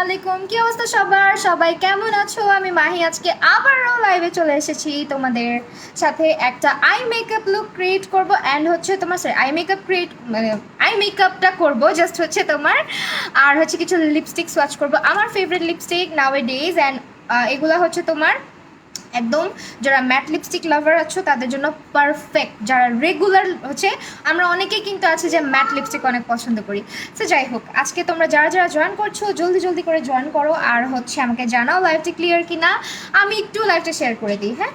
আলাইকুম, কি অবস্থা সবার? সবাই কেমন আছো? আমি মাহি আজকে আবারও লাইভে চলে এসেছি তোমাদের সাথে একটা আই মেকআপ লুক ক্রিয়েট করব অ্যান্ড হচ্ছে তোমার আই মেকআপ ক্রিয়েট মানে আই মেকআপটা করব জাস্ট হচ্ছে তোমার, আর হচ্ছে কিছু লিপস্টিক সোয়াচ করব, আমার favourite lipstick now A days. And এগুলো হচ্ছে তোমার একদম যারা ম্যাট লিপস্টিক লাভার আছো তাদের জন্য পারফেক্ট। যারা রেগুলার হচ্ছে আমরা অনেকেই কিন্তু আছে যে ম্যাট লিপস্টিক অনেক পছন্দ করি। তো যাই হোক, আজকে তোমরা যারা যারা জয়েন করছো জলদি জলদি করে জয়েন করো, আর হচ্ছে আমাকে জানাও লাইভটি ক্লিয়ার কিনা, আমি একটু লাইভটা শেয়ার করে দিই। হ্যাঁ,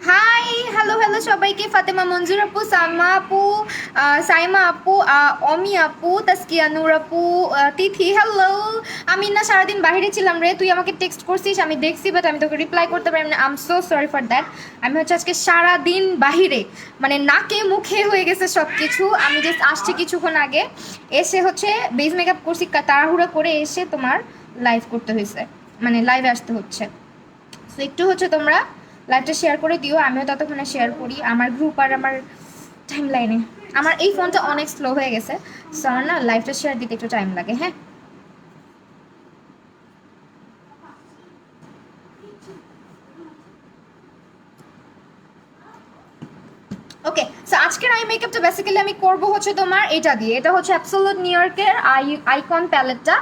হাই, হ্যালো হ্যালো সবাইকে, ফাতেমা মঞ্জুর আপু, সাইমা আপু, সাইমা আপু, অমি আপু, তাসকিয়া নূর আপু, তিথি হ্যালো। আমি না সারাদিন বাইরে ছিলাম রে, তুই আমাকে টেক্সট করছিস, আমি দেখছি, বাট আমি তোকে রিপ্লাই করতে পারি না। I am so sorry for that. আমি হচ্ছে আজকে সারাদিন বাহিরে, মানে নাকে মুখে হয়ে গেছে সব কিছু। আমি জাস্ট আসছি কিছুক্ষণ আগে, এসে হচ্ছে বেস মেকআপ করছি, তাড়াহুড়া করে এসে তোমার লাইভ করতে হয়েছে, মানে লাইভে আসতে হচ্ছে। সো একটু হচ্ছে তোমরা লাইভটা শেয়ার করে দিও, আমিও ততক্ষণে শেয়ার করি আমার গ্রুপ আর আমার টাইম লাইনে। আমার এই ফোনটা অনেক স্লো হয়ে গেছে, সো আমার না লাইভটা শেয়ার দিতে একটু টাইম লাগে। হ্যাঁ, ওকে। সো আজকের আই মেকআপটা বেসিক্যালি আমি করব হচ্ছে তোমার এটা দিয়ে, এটা হচ্ছে অ্যাবসোলুট নিউ ইয়র্কের আইকন প্যালেটটা।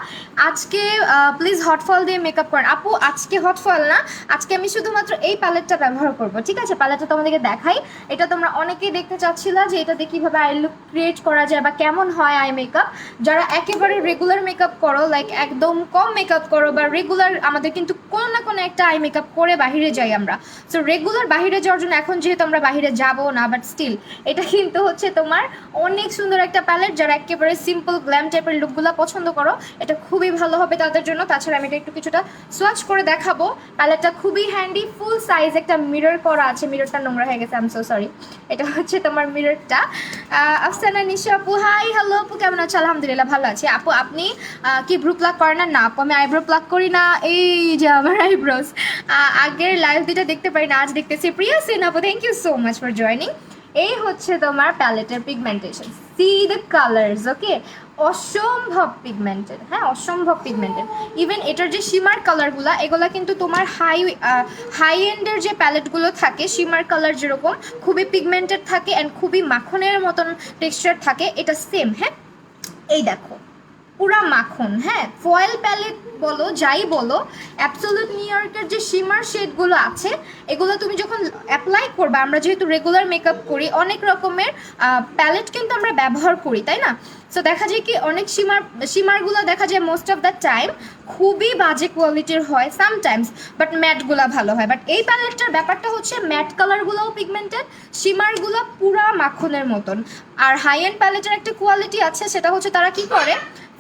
আজকে প্লিজ হটফল দিয়ে মেকআপ করেন আপু। আজকে হটফল না, আজকে আমি শুধুমাত্র এই প্যালেটটা ব্যবহার করব, ঠিক আছে? প্যালেটটা তোমাদেরকে দেখাই। এটা তোমরা অনেকেই দেখতে চাচ্ছিলা যে এটা দিয়ে কীভাবে আই লুক ক্রিয়েট করা যায় বা কেমন হয় আই মেকআপ। যারা একেবারে রেগুলার মেকআপ করো, লাইক একদম কম মেকআপ করো, বা রেগুলার আমাদের কিন্তু কোনো না কোনো একটা আই মেকআপ করে বাহিরে যাই আমরা। সো রেগুলার বাহিরে যাওয়ার জন্য এখন যেহেতু আমরা বাহিরে যাবো না, বাট স্টিল এটা কিন্তু হচ্ছে তোমার অনেক সুন্দর একটা প্যালেট। যারা একেবারে সিম্পল গ্ল্যাম টাইপের লুকগুলো পছন্দ করো, এটা খুবই ভালো হবে তাদের জন্য। তাছাড়া আমি এটা একটু কিছুটা সোয়াচ করে দেখাবো। প্যালেটটা খুবই হ্যান্ডি, ফুল সাইজ একটা মিরর করা আছে। মিররটা নোংরা হয়ে গেছে, আই এম সো সরি। এটা হচ্ছে তোমার মিররটা। আফসানা নিশা আপু, হাই হ্যালো আপু, কেমন আছো? আলহামদুলিল্লাহ ভালো আছি আপু। আপনি কি ব্রু প্লাক করেন না? না আপু, আমি আইব্রো প্লাক করি না। এই যে আমার আইব্রোস, আগের লাইভ দুটা দেখতে পারি না, আজ দেখতেছি। প্রিয়া সিন আপু, thank you so much for joining. এই হচ্ছে তোমার প্যালেটের pigmentation, see the colours, okay. অসম্ভব পিগমেন্টেড, হ্যাঁ অসম্ভব পিগমেন্টেড। ইভেন এটার যে শিমার কালারগুলো, এগুলো কিন্তু তোমার হাই এন্ডের যে প্যালেটগুলো থাকে, শিমার কালার যেরকম খুবই পিগমেন্টেড থাকে অ্যান্ড খুবই মাখনের মতন টেক্সচার থাকে, এটা সেম। হ্যাঁ, এই দেখো পুরা মাখন। হ্যাঁ, ফয়েল প্যালেট বলো যাই বলো, অ্যাবসোলুট নিউ ইয়র্কের যে শিমার শেডগুলো আছে, এগুলো তুমি যখন অ্যাপ্লাই করবে, আমরা যেহেতু রেগুলার মেকআপ করি, অনেক রকমের প্যালেট কিন্তু আমরা ব্যবহার করি, তাই না? সো দেখা যায় কি অনেক শিমারগুলো দেখা যায় মোস্ট অফ দ্য টাইম খুবই বাজে কোয়ালিটির হয় সামটাইমস, বাট ম্যাটগুলো ভালো হয়। বাট এই প্যালেটটার ব্যাপারটা হচ্ছে ম্যাট কালারগুলোও পিগমেন্টেড, শিমারগুলো পুরা মাখনের মতন। আর হাই এন্ড প্যালেটের একটা কোয়ালিটি আছে, সেটা হচ্ছে তারা কি করে,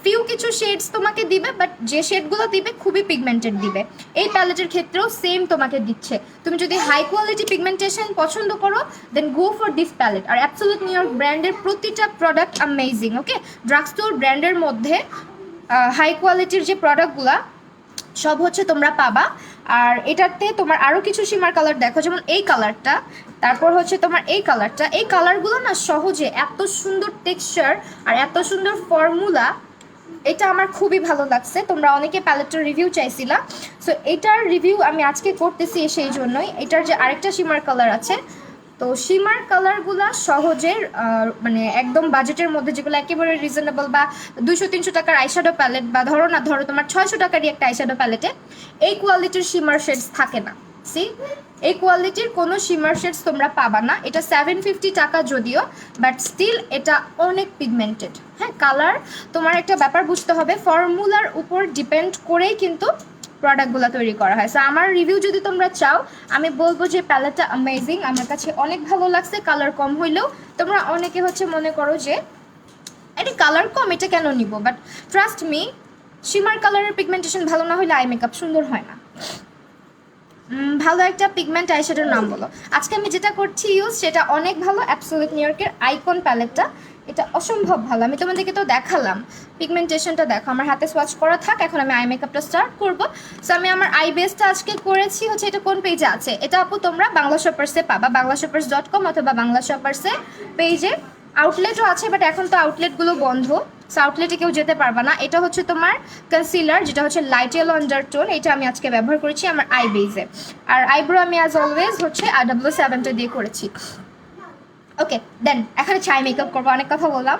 ফিউ কিছু শেডস তোমাকে দিবে, বাট যে শেডগুলো দিবে খুবই পিগমেন্টেড দিবে। এই প্যালেটের ক্ষেত্রেও সেম তোমাকে দিচ্ছে। তুমি যদি হাই কোয়ালিটি পিগমেন্টেশন পছন্দ করো, then go for this palette. আর অ্যাবসোলুট নিউ ইয়র্ক ব্র্যান্ডের প্রতিটা প্রোডাক্ট অ্যামেজিং, ওকে। ড্রাগস্টোর ব্র্যান্ডের মধ্যে হাই কোয়ালিটির যে প্রোডাক্টগুলো সব হচ্ছে তোমরা পাবা। আর এটাতে তোমার আরও কিছু শিমার কালার দেখো, যেমন এই কালারটা, তারপর হচ্ছে তোমার এই কালারটা। এই কালারগুলো না সহজে এত সুন্দর টেক্সচার আর এত সুন্দর ফর্মুলা, এটা আমার খুবই ভালো লাগছে। তোমরা অনেকে প্যালেটটার রিভিউ চাইছিলা, সো এটার রিভিউ আমি আজকে করতেছি সেই জন্যই। এটার যে আরেকটা শিমার কালার আছে, তো শিমার কালারগুলো সহজে মানে একদম বাজেটের মধ্যে, যেগুলো একেবারে রিজনেবল, বা 200-300 টাকার আইশ্যাডো প্যালেট, বা ধরো তোমার 600 টাকারই একটা আইশ্যাডো প্যালেটে এই কোয়ালিটির শিমার শেডস থাকে না। সি, এই কোয়ালিটির কোনো শিমার শেডস তোমরা পাবা না। এটা 750 টাকা যদিও, বাট স্টিল এটা অনেক পিগমেন্টেড। হ্যাঁ, কালার তোমার একটা ব্যাপার বুঝতে হবে, ফর্মুলার উপর ডিপেন্ড করেই কিন্তু প্রোডাক্টগুলো তৈরি করা হয়। সো আমার রিভিউ যদি তোমরা চাও, আমি বলবো যে প্যালেটটা অ্যামেজিং, আমার কাছে অনেক ভালো লাগছে। কালার কম হইলেও তোমরা অনেকে হচ্ছে মনে করো যে এটা কালার কম, এটা কেন নিব, বাট ট্রাস্ট মি, শিমার কালারের পিগমেন্টেশন ভালো না হলে আই মেকআপ সুন্দর হয় না। ভালো একটা পিগমেন্ট আইশ্যাডোর নাম বলো। আজকে আমি যেটা করছি ইউজ, সেটা অনেক ভালো, অ্যাবসোলিউট নিউ ইয়র্কের আইকন প্যালেটটা। এটা অসম্ভব ভালো। আমি তোমাদেরকে তো দেখালাম পিগমেন্টেশনটা, দেখো আমার হাতে সোয়াচ করা থাক। এখন আমি আই মেকআপটা স্টার্ট করবো। সো আমি আমার আই বেসটা আজকে করেছি হচ্ছে, এটা কোন পেজে আছে, এটা আপু তোমরা বাংলা শপার্সে পাবা, banglashoppers.com অথবা বাংলা শপার্সে পেজে। আউটলেটও আছে, বাট এখন তো আউটলেটগুলো বন্ধ, সো আউটলেটে কেউ যেতে পারবা না। এটা হচ্ছে তোমার কনসিলার, যেটা হচ্ছে লাইট ইয়েলো আন্ডারটোন। এটা আমি আজকে ব্যবহার করেছি আমার আই বেসে। আর আইব্রো আমি অ্যাজ অলওয়েজ হচ্ছে RW7টা দিয়ে করেছি। ওকে দেন এখন হচ্ছে আই মেকআপ করবো, অনেক কথা বললাম,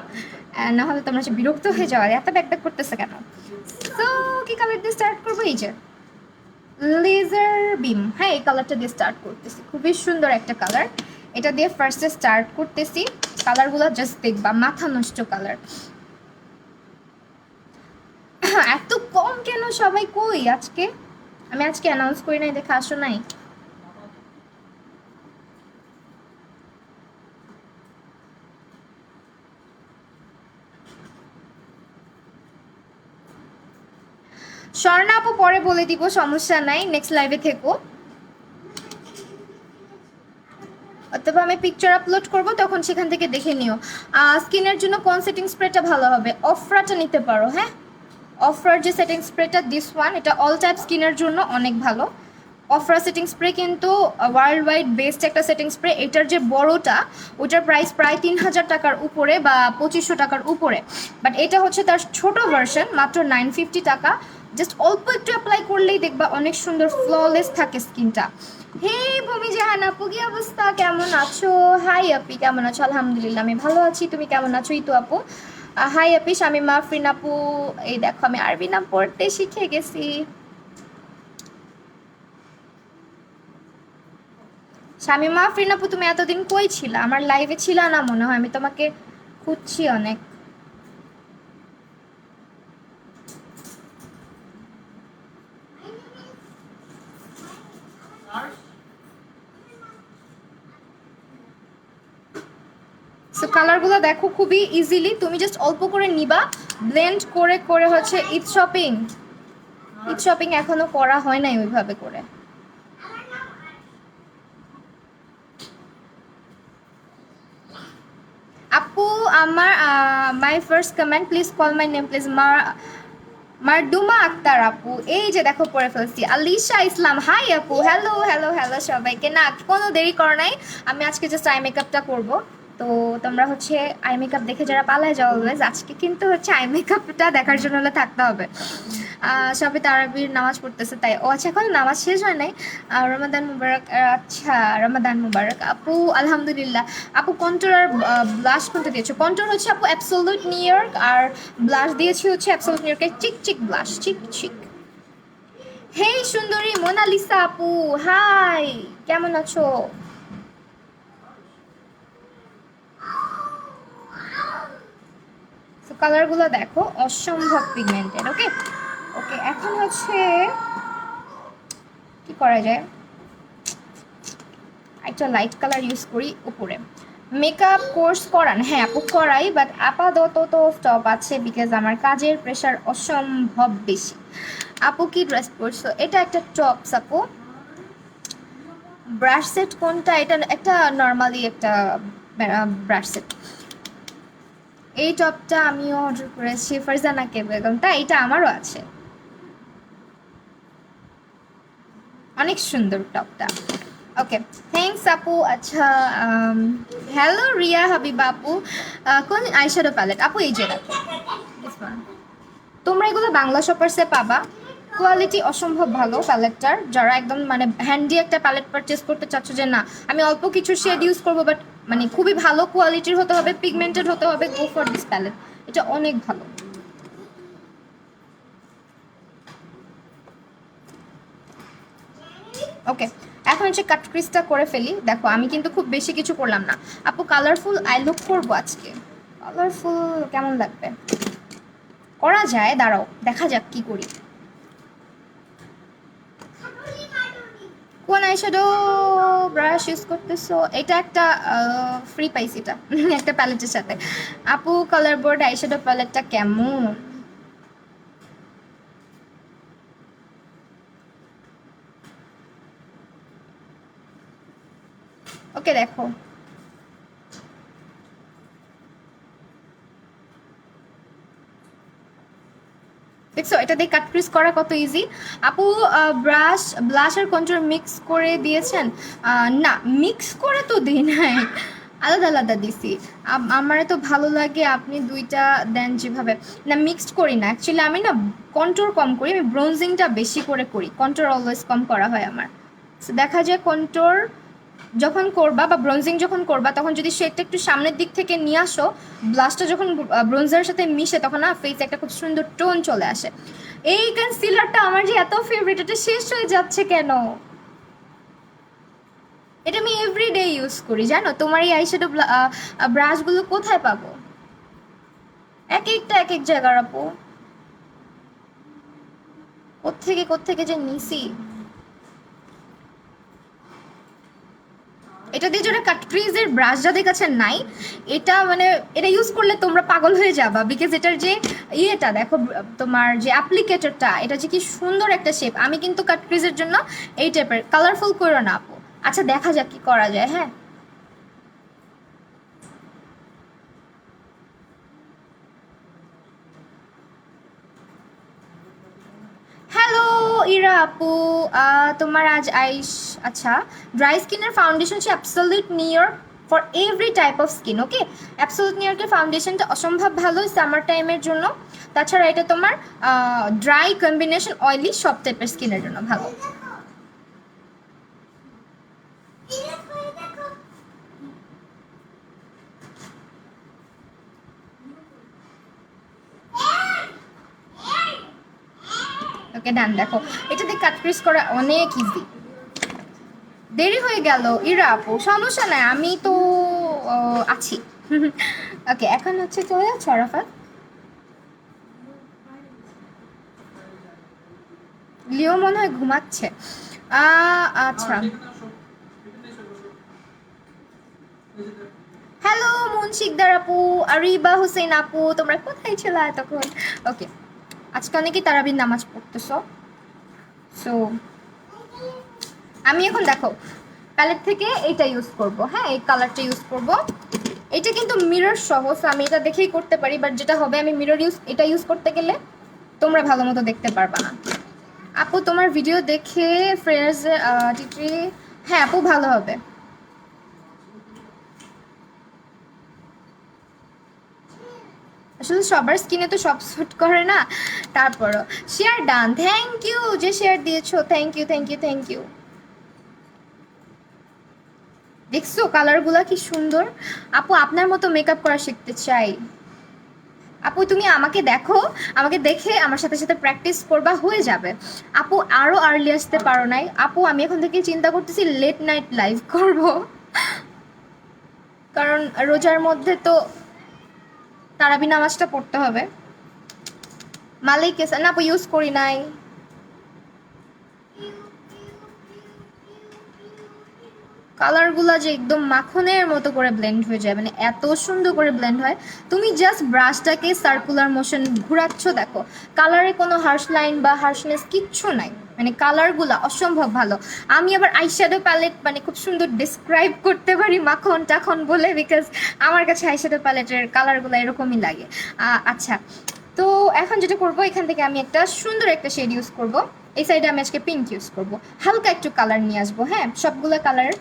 না হলে তোমরা হচ্ছে বিরক্ত হয়ে যাওয়ার, এত ব্যাক ব্যাক করতেছে কেন। তো কি কালার দিয়ে স্টার্ট করবো, এই যে লেজার বিম, হ্যাঁ এই কালারটা দিয়ে স্টার্ট করতেছি, খুবই সুন্দর একটা কালার। এটা দিয়ে ফার্স্টে স্টার্ট করতেছি। কালারগুলো জাস্ট দেখবা, মাথা নষ্ট কালার। এত কম কেন সবাই, কই আজকে? আমি আজকে অ্যানাউন্স করি নাই দেখে আসো নাই। স্বর্ণা আপু পরে বলে দিব, সমস্যা নাই, নেক্সট লাইভে থেকো। অথবা আমি পিকচার আপলোড করব, তখন সেখান থেকে দেখে নিও। স্কিনের জন্য কোন সেটিং স্প্রেটা ভালো হবে, অফরাটা নিতে পারো। হ্যাঁ, অফরার যে সেটিং স্প্রেটা, দিস ওয়ান, এটা অল টাইপ স্কিনের জন্য অনেক ভালো। অফরা সেটিং স্প্রে কিন্তু ওয়ার্ল্ড ওয়াইড বেস্ট একটা সেটিং স্প্রে। এটার যে বড়টা, ওটার প্রাইস প্রায় 3000 টাকার উপরে বা 2500 টাকার উপরে, বাট এটা হচ্ছে তার ছোট ভার্সন, মাত্র 950 টাকা। জাস্ট অল্প একটু অ্যাপ্লাই করলেই দেখবা অনেক সুন্দর ফ্ললেস থাকে স্কিনটা। হে ভূমি জাহান আপু, কি অবস্থা, কেমন আছো? হাই আপি, কেমন আছো? আলহামদুলিল্লাহ আমি ভালো আছি, তুমি কেমন আছো? ইতু আপু হাই আপি। শামিমা আফরিন আপু, এই দেখো আমি আরবি নাম পড়তে শিখে গেছি। শামিমা আফরিন আপু, তুমি এতদিন কই ছিলা? আমার লাইভে ছিলা না মনে হয়, আমি তোমাকে খুঁজছি অনেক। সো কালারগুলো দেখো খুবই ইজিলি, তুমি জাস্ট অল্প করে নিবা, ব্লেন্ড করে করে হচ্ছে। ঈদ শপিং, ঈদ শপিং এখনো করা হয় নাই ওইভাবে করে। আপু আমার my first comment, please call my name please. Marduma Akhtar আপু, এই যে দেখো পড়ে ফেলছি। আলিশা ইসলাম, হাই আপু, হ্যালো হ্যালো হ্যালো সবাইকে। না কোনো দেরি করো নাই, আমি আজকে জাস্ট আই মেকআপটা করবো। তো তোমরা হচ্ছে আই মেকআপ দেখে যারা পালায় যাও অলওয়েজ, আজকে কিন্তু হচ্ছে আই মেকআপটা দেখার জন্য হলে থাকতে হবে। সবে তারাবির নামাজ পড়তেছে তাই। ও আচ্ছা, এখন নামাজ শেষ হয় নাই। রমাদান মুবারক। আচ্ছা, রমাদান মুবারক আপু, আলহামদুলিল্লাহ। আপু কন্ট্রোর আর ব্লাশ কোনটা দিয়েছো? কন্ট্রোর হচ্ছে আপু অ্যাবসোলুট নিউ ইয়র্ক, আর ব্লাশ দিয়েছি হচ্ছে অ্যাবসোলুট নিউ ইয়র্কের চিক চিক ব্লাশ, চিক চিক। হেই সুন্দরী মোনালিসা আপু, হাই, কেমন আছো? কালারগুলো দেখো অসম্ভব পিগমেন্টেড। ওকে ওকে, এখন হচ্ছে কি করা যায়, একটা লাইট কালার ইউজ করি উপরে। মেকআপ কোর্স করান? হ্যাঁ আপু করাই, বাট আপাতত তো স্টপ আছে, বিকজ আমার কাজের প্রেশার অসম্ভব বেশি। আপু কি ড্রেস পরছো? এটা একটা টপস আপু। ব্রাশ সেট কোনটা? এটা একটা নর্মালি একটা ব্রাশ সেট। এই টপটা আমিও অর্ডার করেছি ফারজানাকে বেগম, তাই এটা আমারও আছে, অনেক সুন্দর টপটা। ওকে থ্যাংকস আপু। আচ্ছা হ্যালো রিয়া হাবিবা আপু, কোন আইশ্যাডো প্যালেট আপু? এই যে দেখো, তোমরা এগুলো বাংলা শপার্সে পাবা, কোয়ালিটি অসম্ভব ভালো প্যালেটটার। যারা একদম মানে হ্যান্ডি একটা প্যালেট পারচেস করতে চাচ্ছ, যে না আমি অল্প কিছু শেড ইউজ করবো, বাট মানে খুবই ভালো কোয়ালিটির হতে হবে, পিগমেন্টেড হতে হবে, গো ফর দিস প্যালেট, এটা অনেক ভালো। ওকে এখন হচ্ছে কাট ক্রিজটা করে ফেলি। দেখো আমি কিন্তু খুব বেশি কিছু করলাম না আপু, কালারফুল আই লুক করবো আজকে। কালারফুল কেমন লাগবে, করা যায়, দাঁড়াও দেখা যাক কি করি। কোন আইশ্যাডো ব্রাশ ইউজ করতেছো? এটা একটা ফ্রি পাইছি, এটা একটা প্যালেটের সাথে। আপু কালার বোর্ড আইশ্যাডো প্যালেটটা কেমন? ওকে দেখো দেখছো এটা দিয়ে কাট ক্রিজ করা কত ইজি। আপু ব্লাশ আর কন্ট্রোল মিক্স করে দিয়েছেন? না, মিক্স করে তো দিই নাই, আলাদা আলাদা দিছি। আমার তো ভালো লাগে আপনি দুইটা দেন যেভাবে। না, মিক্সড করি না অ্যাকচুয়ালি, আমি না কন্ট্রোল কম করি, আমি ব্রোনজিংটা বেশি করে করি, কন্ট্রোল অলওয়েজ কম করা হয় আমার। দেখা যায় কন্ট্রোল যখন করবা বা ব্রোনজিং যখন করবা তখন যদি শেডটা একটু সামনের দিক থেকে নিয়ে আসো, ব্লাশটা যখন ব্রোনজারের সাথে মিশে তখন না ফেসে একটা খুব সুন্দর টোন চলে আসে। এই কনসিলারটা আমার যে এত ফেভারিট, এটা শেষ হয়ে যাচ্ছে কেন? এটা আমি এভরিডে ইউজ করি জানো। তোমার এই আইশ্যাডো ব্রাশগুলো কোথায় পাবো? এক একটা এক এক জায়গার আপু, কোত্থেকে যে নিছি। এটা দিয়ে যেটা কাট ক্রিজের ব্রাশ যাদের কাছে নাই, এটা মানে এটা ইউজ করলে তোমরা পাগল হয়ে যাবা, বিকজ এটার যে ইয়েটা দেখো, তোমার যে অ্যাপ্লিকেটরটা, এটা যে কি সুন্দর একটা শেপ। আমি কিন্তু কাট ক্রিজের জন্য এই টাইপের কালারফুল করো না আপু। আচ্ছা দেখা যাক কি করা যায়। হ্যাঁ, হ্যালো ইরা আপু, তোমার আজ আইস। আচ্ছা, ড্রাই স্কিনের ফাউন্ডেশন হচ্ছে absolute new for every type of skin. Okay, absolute New ইয়র্কের ফাউন্ডেশনটা অসম্ভব ভালো সামার টাইমের জন্য। তাছাড়া এটা তোমার ড্রাই কম্বিনেশন অয়েলি সব টাইপের স্কিনের জন্য ভালো। ওকে ডান। দেখো এটা দিয়ে কাট ক্রিজ করা অনেক ইজি। দেরি হয়ে গেল ইরা আপু, সমস্যা নাই, আমি তো আছি। ওকে, এখন হচ্ছে চলে যাচ্ছ আরাফাত। লিও মনে হয় ঘুমাচ্ছে। আচ্ছা, হ্যালো মুন্সিকদার আপু, আরিবা হোসেন আপু, তোমরা কোথায় ছিল এতক্ষণ? ওকে, আজকে অনেকেই তারাবির নামাজ পড়তেছো। সো আমি এখন দেখো প্যালেট থেকে এইটা ইউজ করব। হ্যাঁ, এই কালারটা ইউজ করব। এটা কিন্তু মিরর সহ, so আমি এটা দেখেই করতে পারি, বাট যেটা হবে আমি মিরর এটা ইউজ করতে গেলে তোমরা ভালো মতো দেখতে পারবা না। আপু তোমার ভিডিও দেখে ফ্রেন্ডস টিটি। হ্যাঁ আপু, ভালো হবে। আসলে সবার স্কিনে তো সব স্যুট করে না, তারপরও শেয়ার ডান। থ্যাংক ইউ যে শেয়ার দিয়েছো, thank you thank you thank you. দেখছো কালারগুলা কি সুন্দর। আপু আপনার মতো মেকআপ করা শিখতে চাই। আপু তুমি আমাকে দেখো, আমাকে দেখে আমার সাথে সাথে প্র্যাকটিস করবা, হয়ে যাবে। আপু আরও আর্লি আসতে পারো নাই? আপু আমি এখন থেকে চিন্তা করতেছি লেট নাইট লাইভ করব, কারণ রোজার মধ্যে তো তারাবি নামাজটা পড়তে হবে। মালিক না আপু ইউজ করি নাই। কালারগুলো যে একদম মাখনের মতো করে ব্লেন্ড হয়ে যায়, মানে এত সুন্দর করে ব্লেন্ড হয়। তুমি জাস্ট ব্রাশটাকে সার্কুলার মোশন ঘুরাচ্ছ, দেখো কালারে কোনো হার্শ লাইন বা হার্শনেস কিচ্ছু নাই, মানে কালারগুলো অসম্ভব ভালো। আমি আবার আইশ্যাডো প্যালেট মানে খুব সুন্দর ডিসক্রাইব করতে পারি মাখন টাখন বলে, বিকজ আমার কাছে আইশ্যাডো প্যালেটের কালারগুলো এরকমই লাগে। আচ্ছা, তো এখন যেটা করব, এখান থেকে আমি একটা সুন্দর একটা শেড ইউজ করব। এই সাইডে আমি আজকে পিঙ্ক ইউজ করব, হালকা একটু কালার নিয়ে আসবো। হ্যাঁ, সবগুলো কালার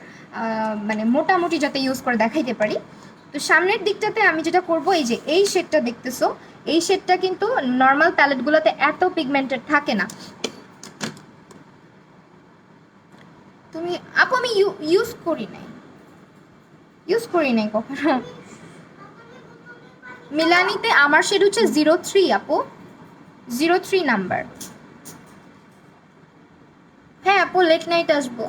মানে মোটামুটি যাতে ইউজ করে দেখাইতে পারি। তো সামনের দিকটাতে আমি যেটা করব, এই যে এই শেডটা দেখতেছো, এই শেডটা কিন্তু নর্মাল প্যালেটগুলোতে এত পিগমেন্টেড থাকে না। তুমি আপু আমি ইউজ করি নাই কখনো। মিলানিতে আমার শেড হচ্ছে 03 আপু, 03 নাম্বার। হ্যাঁ আপু, লেট নাইট আসবো।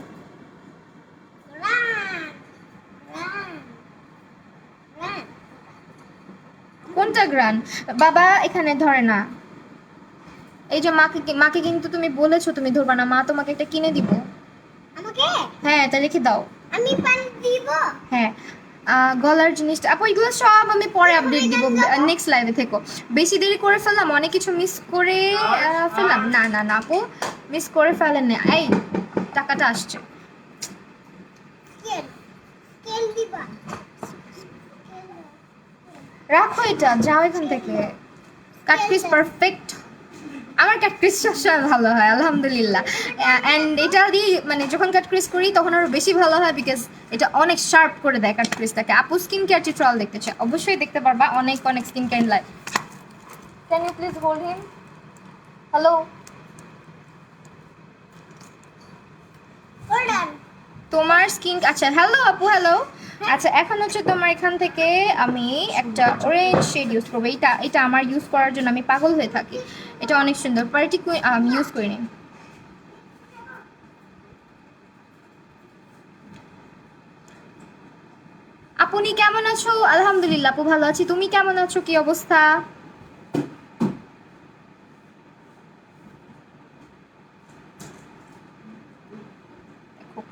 কোনটা গ্রান? বাবা এখানে ধরে না। এই যে মাকে কিন্তু তুমি বলেছো তুমি ধরবা না, মা তোমাকে একটা কিনে দিব। আমাকে? হ্যাঁ, এটা রেখে দাও। আমি পানি দিব? হ্যাঁ, গলার জিনিসটা আপু এগুলো সব আমি পরে আপডেট দিব, নেক্সট লাইভে থেকো। বেশি দেরি করে ফেললাম, অনেক কিছু মিস করে ফেললাম। না না না আপু, মিস করে ফেলেন না। এই টাকাটা আসছে। রাখো এটা, যাও এখান থেকে। Cut piece perfect. আমার কাট ক্রিজ সবসময় ভালো হয় আলহামদুলিল্লাহ। অ্যান্ড এটা দিয়ে মানে যখন কাট ক্রিজ করি তখন আরও বেশি ভালো হয়, বিকজ এটা অনেক শার্প করে দেয় কাট ক্রিজটাকে। আপু স্কিন কেয়ার টিউটোরিয়াল দেখতে চাই, অবশ্যই দেখতে পারবা, অনেক অনেক skin care live. Can you please hold him? Hello, তোমার স্কিন, আচ্ছা হ্যালো আপু, হ্যালো। আচ্ছা এখন হচ্ছে তোমার এখান থেকে আমি একটা অরেঞ্জ শেড ইউজ করবো। এটা এটা আমার ইউজ করার জন্য আমি পাগল হয়ে থাকি, এটা অনেক সুন্দর। আমি ইউজ করিনি। আপনি কেমন আছো? আলহামদুলিল্লাহ আপু ভালো আছি, তুমি কেমন আছো, কি অবস্থা?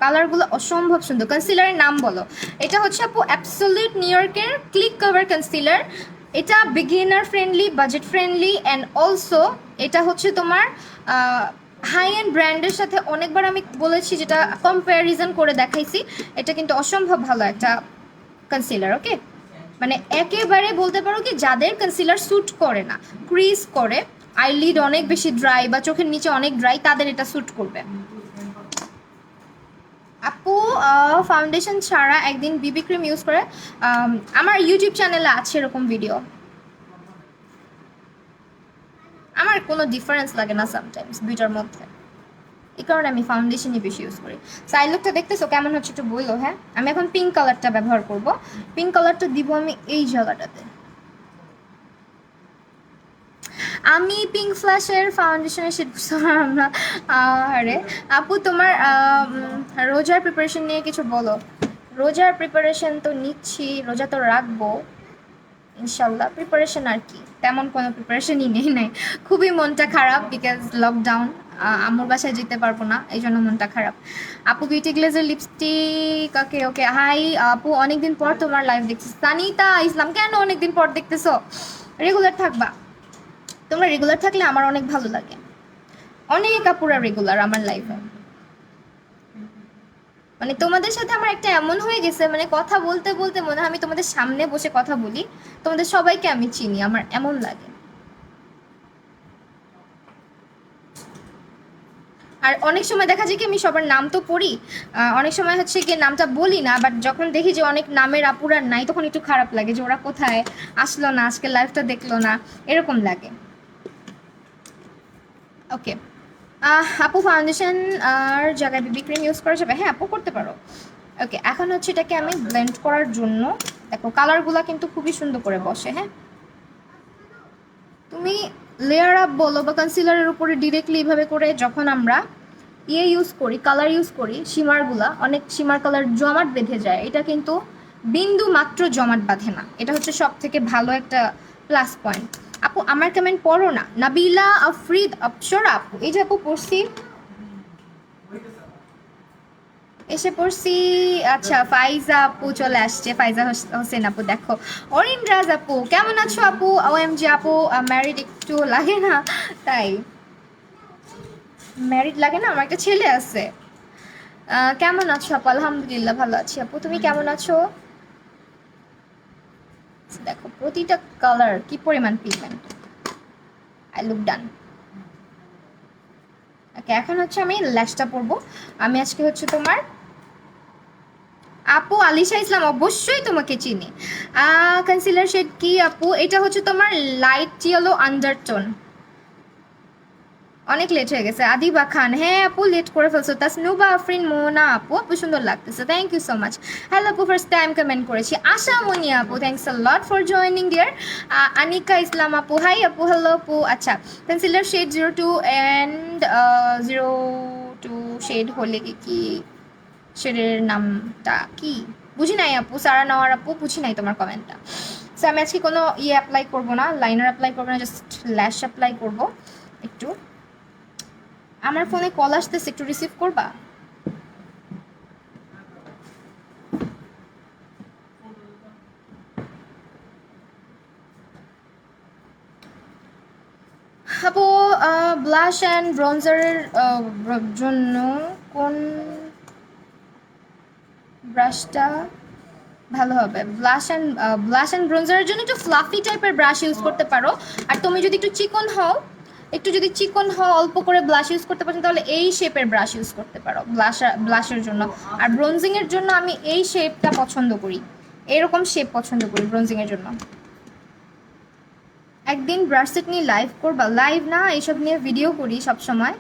কালারগুলো অসম্ভব সুন্দর। কনসিলারের নাম বলো। এটা হচ্ছে আপু অ্যাবসলিউট নিউ ইয়র্কের ক্লিক কভার কনসিলার। এটা beginner friendly, budget friendly, and also এটা হচ্ছে তোমার হাই এন্ড ব্র্যান্ডের সাথে অনেকবার আমি বলেছি, যেটা কম্প্যারিজন করে দেখাইছি। এটা কিন্তু অসম্ভব ভালো একটা কনসিলার। ওকে, মানে একেবারে বলতে পারো কি যাদের কনসিলার স্যুট করে না, ক্রিজ করে, আইলিড অনেক বেশি ড্রাই বা চোখের নিচে অনেক ড্রাই, তাদের এটা স্যুট করবে। আপু ফাউন্ডেশন ছাড়া একদিন বিবি ক্রিম ইউজ করে, আমার ইউটিউব চ্যানেলে আছে এরকম ভিডিও। আমার কোনো ডিফারেন্স লাগে না সামটাইমস দুইটার মধ্যে, এই কারণে আমি ফাউন্ডেশনই বেশি ইউজ করি। সাইড লুকটা দেখতেছো কেমন হচ্ছে একটু বললো। হ্যাঁ, আমি এখন পিঙ্ক কালারটা ব্যবহার করব। পিঙ্ক কালারটা দিব আমি এই জায়গাটাতে। আমি পিঙ্ক ফ্ল্যাশের ফাউন্ডেশনের শেড আমরা। আরে আপু তোমার রোজার প্রিপারেশন নিয়ে কিছু বলো। রোজার প্রিপারেশন তো নিচ্ছি, রোজা তো রাখবো ইনশাল্লাহ। প্রিপারেশন আর কি, তেমন কোনো প্রিপারেশনই নাই। খুবই মনটা খারাপ, বিকজ লকডাউন, আম্মুর বাসায় যেতে পারবো না, এই জন্য মনটা খারাপ। আপু বিউটি গ্লেজের লিপস্টিক, ওকে ওকে। হাই আপু, অনেকদিন পর তোমার লাইভ দেখছি। সানিতা ইসলাম, কেন অনেকদিন পর দেখতেছো? রেগুলার থাকবা, তোমরা রেগুলার থাকলে আমার অনেক ভালো লাগে। অনেক আপুরা রেগুলার আমার লাইফে, মানে তোমাদের সাথে আমার একটা এমন হয়ে গেছে, মানে কথা বলতে বলতে মনে হয় আমি তোমাদের সামনে বসে কথা বলি, তোমাদের সবাইকে আমি চিনি, আমার এমন লাগে। আর অনেক সময় দেখা যায় কি আমি সবার নাম তো পড়ি, অনেক সময় হচ্ছে কি নামটা বলি না, বাট যখন দেখি যে অনেক নামের আপুরা নাই, তখন একটু খারাপ লাগে যে ওরা কোথায়, আসলো না আজকে, লাইভটা দেখলো না, এরকম লাগে। ওকে, আপু ফাউন্ডেশন আর জায়গায় বিবি ক্রিম ইউজ করা যাবে? হ্যাঁ আপু করতে পারো। ওকে, এখন হচ্ছে এটাকে আমি ব্লেন্ড করার জন্য, দেখো কালারগুলা কিন্তু খুবই সুন্দর করে বসে। হ্যাঁ, তুমি লেয়ার আপ বলো বা কনসিলারের উপরে ডিরেক্টলি এইভাবে করে যখন আমরা ইউজ করি, কালার ইউজ করি, শিমারগুলা, অনেক শিমার কালার জমাট বেঁধে যায়। এটা কিন্তু বিন্দু মাত্র জমাট বাঁধে না, এটা হচ্ছে সব থেকে ভালো একটা প্লাস পয়েন্ট। আপু আমার কমেন্ট পড়ো না। নাবিলা আফরিদ অপসরা আপু, এই যে আপু পড়ছি, এসে পড়ছি। আচ্ছা ফাইজা আপু চলে আসছে, ফাইজা হোসেন আপু দেখো। অরিন্দ্রাজ আপু কেমন আছো আপু? ওএমজি আপু ম্যারিড একটু লাগে না? তাই ম্যারিড লাগে না, আমার একটা ছেলে আছে। কেমন আছো আপু? আলহামদুলিল্লাহ ভালো আছি আপু, তুমি কেমন আছো? দেখো প্রতিটা কালার কি পরিমাণ পিগমেন্ট। আই লুক ডান। ওকে, এখন হচ্ছে আমি ল্যাশটা পরবো। আমি আজকে হচ্ছে তোমার আপু আলিশা ইসলাম, অবশ্যই তোমাকে চিনি। কনসিলার শেড কি আপু? এটা হচ্ছে তোমার লাইট ইয়েলো আন্ডারটোন। অনেক লেট হয়ে গেছে। আদিবা খান, হ্যাঁ আপু লেট করে ফেলছো। তাসনুবা আফরিন মোনা আপু, আপু সুন্দর লাগতেছে, thank you so much. Hello আপু, ফার্স্ট টাইম কমেন্ট করেছি। আশা মনি আপু, thanks a lot for joining dear. Anika Islam আপু, হাই আপু, হ্যালো আপু। আচ্ছা, কনসিলার শেড 02 অ্যান্ড 02 শেড হলে কি শেডের নামটা কি বুঝি নাই আপু। সারা নেওয়ার আপু, বুঝি নাই তোমার কমেন্টটা। সো আমি আজকে কোনো অ্যাপ্লাই করবো না, লাইনার অ্যাপ্লাই করবো না, জাস্ট ল্যাশ অ্যাপ্লাই করবো একটু। আমার ফোনে কল আসতেছে, একটু রিসিভ করবা? আপু ব্লাশ অ্যান্ড ব্রঞ্জারের জন্য কোন ব্রাশটা ভালো হবে? ব্লাশ অ্যান্ড ব্রঞ্জারের জন্য একটু ফ্লাফি টাইপের ব্রাশ ইউজ করতে পারো। আর তুমি যদি একটু চিকন হও একটু যদি চিকন হওয়া অল্প করে ব্লাশ ইউজ করতে পারছেন তাহলে এই শেপের ব্রাশ ইউজ করতে পারো ব্লাশের জন্য। আর ব্রোনজিংয়ের জন্য আমি এই শেপটা পছন্দ করি, এরকম শেপ পছন্দ করি ব্রোনজিংয়ের জন্য। একদিন ব্রাশ সেট নিয়ে লাইভ করবা? লাইভ না, এইসব নিয়ে ভিডিও করি সব সময়।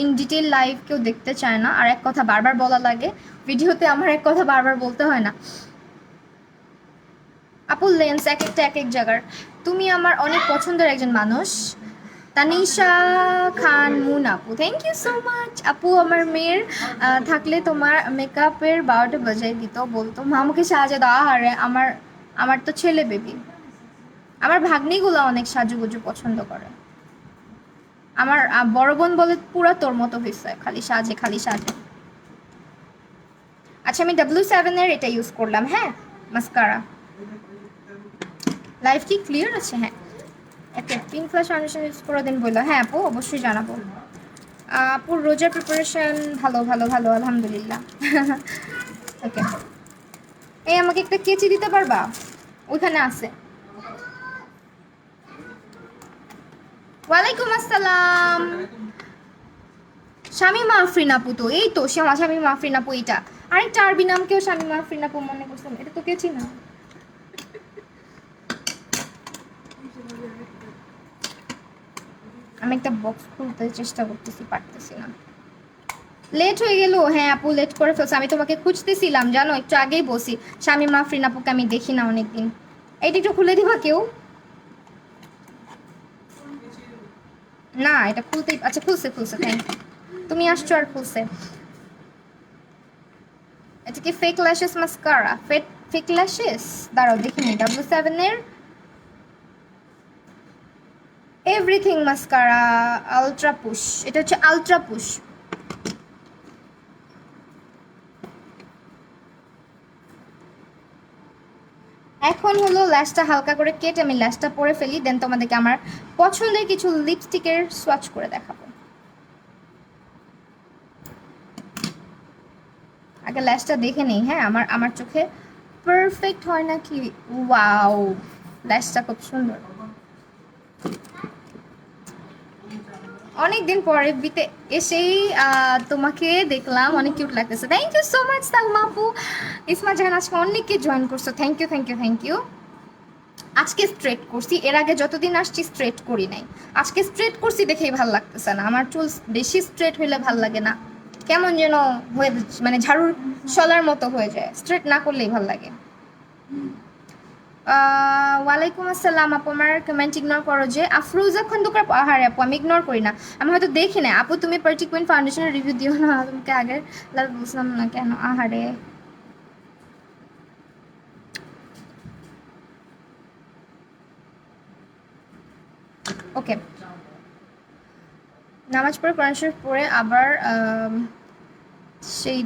ইন ডিটেল লাইভ কেউ দেখতে চায় না, আর এক কথা বারবার বলা লাগে ভিডিওতে, আমার এক কথা বারবার বলতে হয় না। আপু লেন্স এক একটা এক এক জায়গার। তুমি আমার অনেক পছন্দের একজন মানুষ। তানিশা খান মুন আপু, থ্যাংক ইউ সো মাচ আপু। আমার মেয়ের থাকলে তোমার মেকআপের 12টা বাজাই দিত, বলতো মা আমাকে সাজা দাও। আরে আমার আমার তো ছেলে বেবি, আমার ভাগ্নিগুলো অনেক সাজুগুজু পছন্দ করে। আমার বড় বোন বলে পুরো তোর মতো হয়েছে, খালি সাজে খালি সাজে। আচ্ছা আমি W7 এটা ইউজ করলাম, হ্যাঁ মাস্কারা। লাইভ কি ক্লিয়ার আছে? হ্যাঁ। একটা পিঙ্ক ফ্ল্যাশ ফাউন্ডেশন ইউজ করে দিন বললো, হ্যাঁ আপু অবশ্যই জানাবো। আপুর রোজার প্রিপারেশন ভালো ভালো ভালো আলহামদুলিল্লাহ। ওকে, এই আমাকে একটা কেচি দিতে পারবা? ওইখানে আছে। ওয়ালাইকুম আসসালাম। শামিমা আফরিন আপু, তো এই তো শামিমা আফরিন আপু, এইটা আরেকটা আরবি নাম কেউ শামিমা আফরিন আপু মনে করছিলাম, এটা তো কেচি না। আমি একটা বক্স খুলতে চেষ্টা করতেছি, পারতেছি না। লেট হয়ে গেল? হ্যাঁ আপু লেট করে ফেলছে, আমি তোমাকে খুঁজতেছিলাম জানো, একটু আগেই বসি। শামিমা আফরিন আপুকে আমি দেখি না অনেকদিন। এইটা একটু খুলে দিবা কেউ? না এটা খুলতেই, আচ্ছা খুলছে খুলছে, থ্যাংক ইউ। তুমি আসছো আর খুলছে। এটা কি fake lashes mascara? Fake lashes, দাঁড়াও দেখিনি। W7 everything mascara ultra push, এটা হচ্ছে আলট্রা পুশ। এখন হলো ল্যাশটা হালকা করে কেটে আমি ল্যাশটা পরে ফেলি, দেন তোমাদেরকে আমার পছন্দের কিছু লিপস্টিকের সোয়াচ করে দেখাবো। আগে ল্যাশটা দেখে নেই, হ্যাঁ আমার আমার চোখে পারফেক্ট হয় নাকি। ওয়াও, ল্যাশটা খুব সুন্দর। অনেকদিন পরে বিতে এসেই তোমাকে দেখলাম, অনেক কিউট লাগতেছে। Thank you so much Salma আপু। ইসমা জাহান আজকে অনেককে জয়েন করছো, thank you thank you thank you. আজকে স্ট্রেট করছি, এর আগে যতদিন আসছি স্ট্রেট করি নাই। আজকে স্ট্রেট করছি দেখেই ভাল লাগতেছে না, আমার চুল বেশি স্ট্রেট হইলে ভাল লাগে না, কেমন যেন হয়ে মানে ঝাড়ুর শলার মতো হয়ে যায়, স্ট্রেট না করলেই ভাল লাগে। ওয়ালাইকুম আসসালাম আপু, আমার কমেন্ট ইগনোর করো যে। আফরোজা খন্দকার, আহারে আপু আমি ইগনোর করি না, আমি হয়তো দেখি না। আপু তুমি পার্টিকুইন ফাউন্ডেশনের রিভিউ দিও না, তোমাকে আগের লাভ বুঝলাম না কেন, আহারে। ওকে, নামাজ পড়ে কোরআন শরীফ পড়ে আবার সেই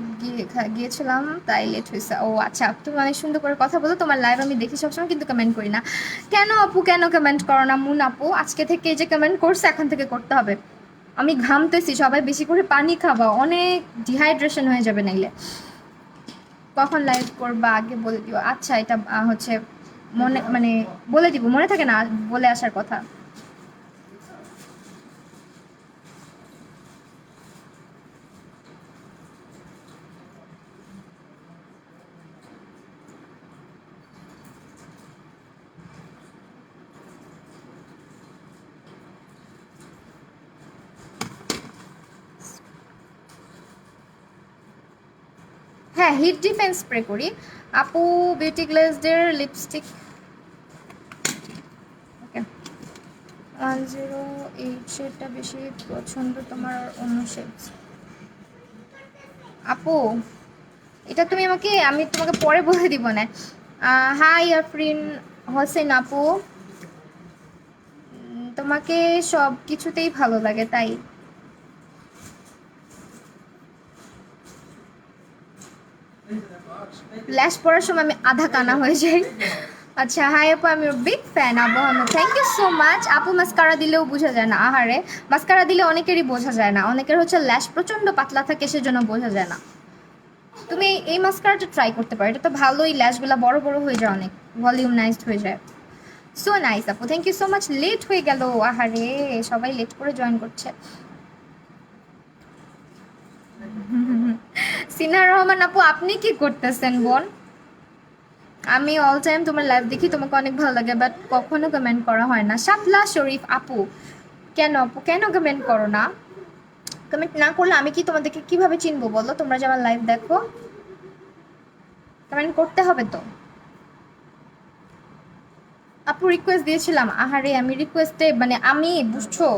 গিয়েছিলাম তাই লেট হয়েছে। ও আচ্ছা, তুমি অনেক সুন্দর করে কথা বলো, তোমার লাইভ আমি দেখি সবসময় কিন্তু কমেন্ট করি না। কেন আপু কেন কমেন্ট করো না? মুন আপু আজকে থেকে যে কমেন্ট করছে এখন থেকে করতে হবে। আমি ঘামতেছি, সবাই বেশি করে পানি খাবা, অনেক ডিহাইড্রেশন হয়ে যাবে নাইলে। কখন লাইভ করবা আগে বলে দিও। আচ্ছা এটা হচ্ছে মনে মানে বলে দিব, মনে থাকে না বলে আসার কথা। হ্যাঁ হিট ডিফেন্স স্প্রে করি আপু। বিউটি গ্লেজদের লিপস্টিক, ওকে 108 শেডটা বেশি পছন্দ তোমার আর অন্য শেড? আপু এটা তুমি আমাকে, আমি তোমাকে পরে বলে দিব না। হাই আফরিন হোসেন আপু, তোমাকে সব কিছুতেই ভালো লাগে তাই। ল্যাশ পরার সময় আমি আধা কানা হয়ে যাই। আচ্ছা হাই আপু, আমি বিগ ফ্যান আপু Ahmed, thank you so much আপু। মাস্কারা দিলেও বোঝা যায় না, আহারে মাস্কারা দিলে অনেকেরই বোঝা যায় না, অনেকের হচ্ছে ল্যাশ প্রচণ্ড পাতলা থাকে সেজন্য বোঝা যায় না। তুমি এই মাস্কারাটা ট্রাই করতে পারো, এটা তো ভালোই, ল্যাশগুলো বড় বড় হয়ে যায়, অনেক ভলিউম নাইজড হয়ে যায়। সো নাইস আপু, thank you so much. Late হয়ে গেল, আহারে সবাই লেট করে জয়েন করছে। সিনা রহমান আপু, আপনি কি করতেছেন বোন? আমি অল টাইম তোমার লাইভ দেখি, তোমাকে অনেক ভালো লাগে, বাট কখনো কমেন্ট করা হয় না। শাপলা শরীফ আপু, কেন আপু, কেন কমেন্ট করো না? কমেন্ট না করলে আমি কি তোমাদেরকে কিভাবে চিনবো বলো? তোমরা যে আমার লাইভ দেখো, কমেন্ট করতে হবে তো। আপু রিকোয়েস্ট দিয়েছিলাম, আহারে আমি রিকোয়েস্টে মানে আমি বুঝছো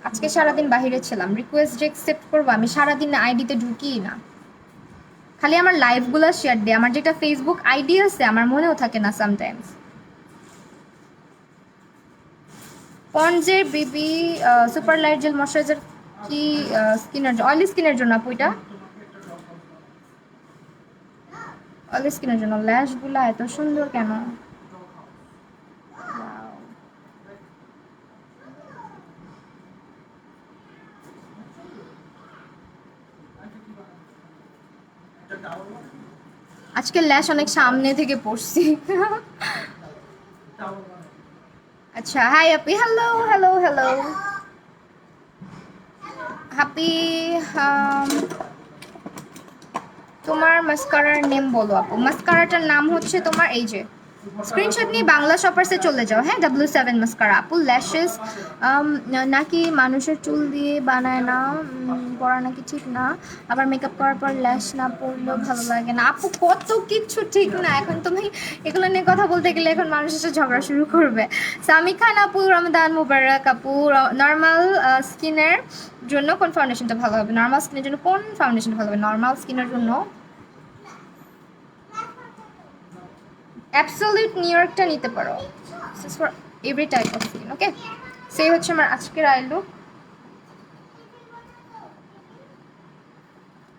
আজকে সারাদিন বাহিরে ছিলাম, রিকোয়েস্ট যে অ্যাকসেপ্ট করবো? আমি সারাদিন আইডিতে ঢুকি না, খালি আমার লাইভগুলো শেয়ার দিই। আমার যেটা ফেসবুক আইডি আছে আমার মনেও থাকে না সামটাইমস। পন্ডসের বিবি সুপার লাইট জেল ময়শ্চারাইজার কি স্কিনের অয়েলি স্কিনের জন্য আপু? এটা অয়েলি স্কিনের জন্য। ল্যাশগুলো এত সুন্দর কেন? আজকে ল্যাশ অনেক সামনে থেকে পড়ছি। আচ্ছা, হাই আপি, হ্যালো হ্যালো হ্যালো হ্যাপি। তোমার মাস্কারার নেম বলো আপু। মাস্কারাটার নাম হচ্ছে তোমার এই যে, স্ক্রিনশট নিয়ে বাংলা শপার্সে চলে যাও, হ্যাঁ, W7 মাস্কারা আপু। ল্যাশেস নাকি মানুষের চুল দিয়ে বানায় না, পড়া নাকি ঠিক না, আবার মেকআপ করার পর ল্যাশ না পরলেও ভালো লাগে না। আপু কত কিছু ঠিক না, এখন তুমি এগুলো নিয়ে কথা বলতে গেলে এখন মানুষের সাথে ঝগড়া শুরু করবে। সামি খান আপু, রমদান মুবারক আপু। নর্মাল স্কিনের জন্য কোন ফাউন্ডেশনটা ভালো হবে? নর্মাল স্কিনের জন্য কোন ফাউন্ডেশনটা ভালো হবে? নর্মাল স্কিনের জন্য অ্যাবসলিউট নিউ ইয়র্কটা নিতে পারো, for every type of skin. Okay, সেই হচ্ছে আমার আজকের আই লুক।